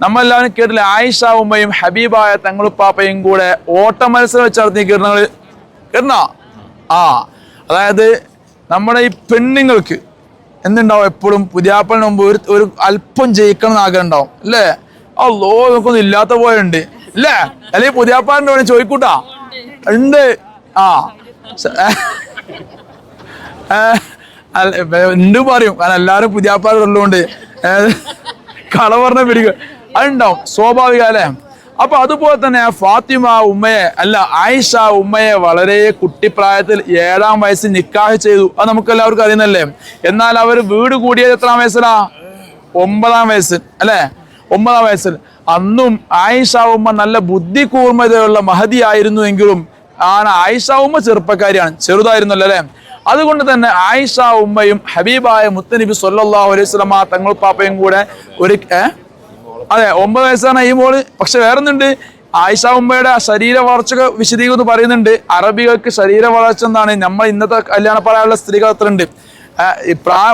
നമ്മളെല്ലാവരും കേട്ടില്ല, ആയിഷ ഉമ്മയും ഹബീബായ തങ്ങളുപ്പാപ്പയും കൂടെ ഓട്ട മത്സരം വെച്ച് നടത്തി കേട്ടണോ? അതായത് നമ്മുടെ ഈ പെണ്ണുങ്ങൾക്ക് എന്തുണ്ടാവും, എപ്പോഴും പുതിയാപ്പളിന് മുമ്പ് ഒരു അല്പം ജയിക്കണം എന്ന് ആഗ്രഹം ഉണ്ടാവും അല്ലേ? അല്ലോ നമുക്കൊന്നും ഇല്ലാത്ത പോയുണ്ട് അല്ലേ? അല്ലെങ്കിൽ പുതിയാപ്പാറിന്റെ വേണം ചോദിക്കൂട്ടാ ഉണ്ട്. ഉണ്ട് പറയും, കാരണം എല്ലാവരും പുതിയാപ്പാറുള്ളതുകൊണ്ട് കള പറഞ്ഞ പിടിക്കുക അതുണ്ടാവും, സ്വാഭാവിക അല്ലേ? അപ്പൊ അതുപോലെ തന്നെ ഫാത്തിമ ഉമ്മയെ ആയിഷ ഉമ്മയെ വളരെ കുട്ടിപ്രായത്തിൽ 7-ാം വയസ്സിൽ നിക്കാഹ് ചെയ്തു. അത് നമുക്ക് എല്ലാവർക്കും അറിയുന്നല്ലേ. എന്നാൽ അവർ വീട് കൂടിയത് എത്രാം വയസ്സിലാ? 9-ാം വയസ്സിൽ അല്ലെ? 9-ാം വയസ്സിൽ. അന്നും ആയിഷ ഉമ്മ നല്ല ബുദ്ധി കൂർമ്മതയുള്ള മഹദി ആയിരുന്നു എങ്കിലും ആയിഷ ഉമ്മ ചെറുപ്പക്കാരിയാണ്, ചെറുതായിരുന്നല്ലോ അല്ലെ? അതുകൊണ്ട് തന്നെ ആയിഷ ഉമ്മയും ഹബീബായ മുത്തുനബി സ്വല്ലല്ലാഹു അലൈഹി വസല്ലമ തങ്ങളുപ്പാപ്പയും കൂടെ ഒരു 9 വയസ്സാണ് ഈ മോള്. പക്ഷെ വേറൊന്നുണ്ട്, ആയിഷ ഉമ്മയുടെ ശരീര വളർച്ചയൊക്കെ വിശദീകരിച്ച് പറയുന്നുണ്ട്. അറബികൾക്ക് ശരീര വളർച്ച എന്താണ്, നമ്മൾ ഇന്നത്തെ കല്യാണ പ്രായമുള്ള സ്ത്രീകൾ അത്ര ഉണ്ട്,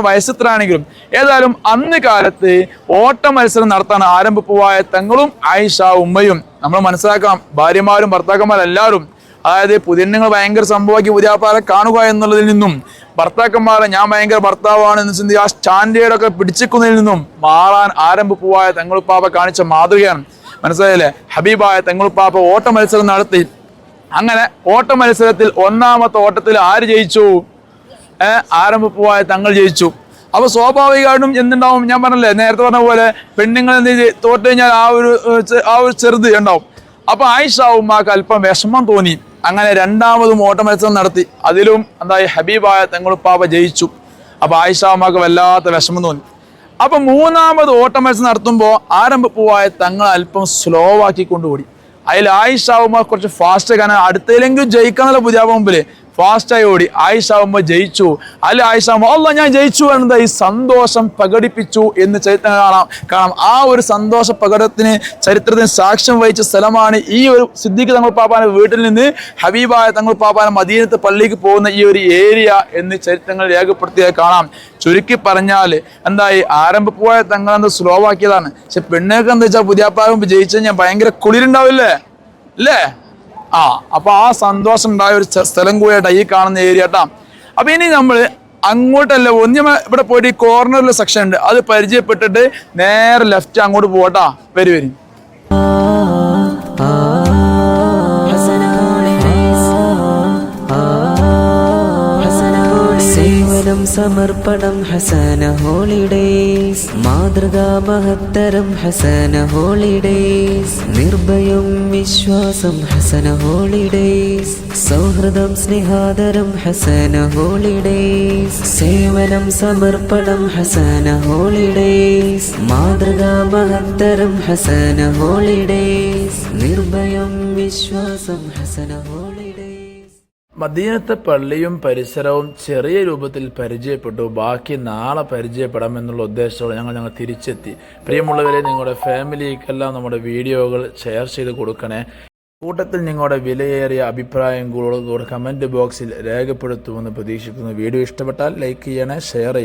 വയസ്സെത്ര ആണെങ്കിലും. ഏതായാലും അന്ന് കാലത്ത് ഓട്ട മത്സരം നടത്താൻ ആരംഭപ്പൂവായ തങ്ങളും ആയിഷ ഉമ്മയും. നമ്മൾ മനസ്സിലാക്കാം, ഭാര്യമാരും ഭർത്താക്കന്മാരും എല്ലാവരും അതായത് പുതിയണ്ണുങ്ങൾ ഭയങ്കര സംഭവമാക്കി പുതിയാപ്പാരെ കാണുക എന്നുള്ളതിൽ നിന്നും ഭർത്താക്കന്മാരെ ഞാൻ ഭയങ്കര ഭർത്താവാണ് എന്ന് ചിന്തി ആ സ്റ്റാൻഡേർഡൊക്കെ പിടിച്ചിരിക്കുന്നതിൽ നിന്നും മാറാൻ ആരംഭിപ്പുവായ തങ്ങളുപ്പാപ്പ കാണിച്ച മാതൃകയാണ്. മനസ്സിലായില്ലേ? ഹബീബായ തങ്ങളുപ്പാപ്പ ഓട്ട മത്സരം നടത്തി. അങ്ങനെ ഓട്ട മത്സരത്തിൽ ഒന്നാമത്തെ ഓട്ടത്തിൽ ആര് ജയിച്ചു? ആരംഭിപ്പുവായ തങ്ങൾ ജയിച്ചു. അപ്പൊ സ്വാഭാവികമായിട്ടും എന്തുണ്ടാവും? ഞാൻ പറഞ്ഞല്ലേ, നേരത്തെ പറഞ്ഞ പോലെ പെണ്ണുങ്ങൾ തോറ്റു കഴിഞ്ഞാൽ ആ ഒരു ചെറുത് ഉണ്ടാവും. അപ്പൊ ആയിഷ ഉമ്മാക്ക് അല്പം വിഷമം തോന്നി. അങ്ങനെ രണ്ടാമതും ഓട്ട മത്സരം നടത്തി. അതിലും എന്തായി? ഹബീബായ തങ്ങളുപ്പാപ്പ ജയിച്ചു. അപ്പൊ ആയിഷ ഉമ്മാക്ക് വല്ലാത്ത വിഷമം തോന്നി. അപ്പൊ മൂന്നാമത് ഓട്ട മത്സരം നടത്തുമ്പോൾ ആരംഭിപ്പുവായ തങ്ങൾ അല്പം സ്ലോ ആക്കി കൊണ്ടുകൂടി. അതിൽ ആയിഷ ഉമ്മ കുറച്ച് ഫാസ്റ്റ്, കാരണം അടുത്തയിലെങ്കിലും ജയിക്കാന്നുള്ള പുതിയ മുമ്പില് ഫാസ്റ്റായി ഓടി. ആയിഷ ഉമ്മ ജയിച്ചു. അതിൽ ആയിഷ ഉമ്മ അല്ലാ ഞാൻ ജയിച്ചു എന്നത് ഈ സന്തോഷം പ്രകടിപ്പിച്ചു എന്ന് ചരിത്രം കാണാം. ആ ഒരു സന്തോഷ പ്രകടനത്തിന് ചരിത്രത്തിന് സാക്ഷ്യം വഹിച്ച സ്ഥലമാണ് ഈ ഒരു സിദ്ദീഖ് തങ്ങൾ പാപ്പാന്റെ വീട്ടിൽ നിന്ന് ഹബീബായ തങ്ങൾ പാപ്പാന്റെ മദീനത്ത് പള്ളിക്ക് പോകുന്ന ഈ ഒരു ഏരിയ എന്ന് ചരിത്രങ്ങൾ രേഖപ്പെടുത്തിയത് കാണാം. ചുരുക്കി പറഞ്ഞാൽ എന്തായി? ആരംഭിപ്പോയ തങ്ങൾ എന്താ സ്ലോ ആക്കിയതാണ്. പക്ഷെ പെണ്ണുങ്ങൾക്ക് എന്താ വെച്ചാൽ പുതിയാപ്പാവും ജയിച്ചു കഴിഞ്ഞാൽ ഭയങ്കര കുളിരുണ്ടാവില്ലേ അല്ലേ? അപ്പൊ ആ സന്തോഷം ഉണ്ടായ ഒരു സ്ഥലം കൂടിയായിട്ടാ ഈ കാണുന്ന ഏരിയ കേട്ടാ. അപ്പൊ ഇനി നമ്മള് അങ്ങോട്ടല്ല, ഇവിടെ പോയിട്ട് ഈ കോർണറിൽ സെക്ഷൻ ഉണ്ട്, അത് പരിചയപ്പെട്ടിട്ട് നേരെ ലെഫ്റ്റ് അങ്ങോട്ട് പോകട്ടാ. വരി സമർപ്പണം ഹസന ഹോളിഡേയ്സ്, മാതൃകാ മഹത്തരം ഹസന ഹോളിഡേയ്സ്, നിർഭയം വിശ്വാസം ഹസന ഹോളിഡേയ്സ്, സൗഹൃദം സ്നേഹാദരം ഹസന ഹോളിഡേയ്സ്, സേവനം സമർപ്പണം ഹസന ഹോളിഡേയ്സ്, മാതൃകാ മഹത്തരം ഹസന ഹോളിഡേയ്സ്, നിർഭയം വിശ്വാസം ഹസന ഹോളിഡേയ്സ്. മദീനത്തെ പള്ളിയും പരിസരവും ചെറിയ രൂപത്തിൽ പരിചയപ്പെട്ടു. ബാക്കി നാളെ പരിചയപ്പെടാമെന്നുള്ള ഉദ്ദേശത്തോടെ ഞങ്ങൾ തിരിച്ചെത്തി. പ്രിയമുള്ളവരെ, നിങ്ങളുടെ ഫാമിലിക്കെല്ലാം നമ്മുടെ വീഡിയോകൾ ഷെയർ ചെയ്ത് കൊടുക്കണേ. കൂട്ടത്തിൽ നിങ്ങളുടെ വിലയേറിയ അഭിപ്രായം കൂടെ കമൻറ്റ് ബോക്സിൽ രേഖപ്പെടുത്തുമെന്ന് പ്രതീക്ഷിക്കുന്നു. വീഡിയോ ഇഷ്ടപ്പെട്ടാൽ ലൈക്ക് ചെയ്യണേ, ഷെയർ ചെയ്യണേ.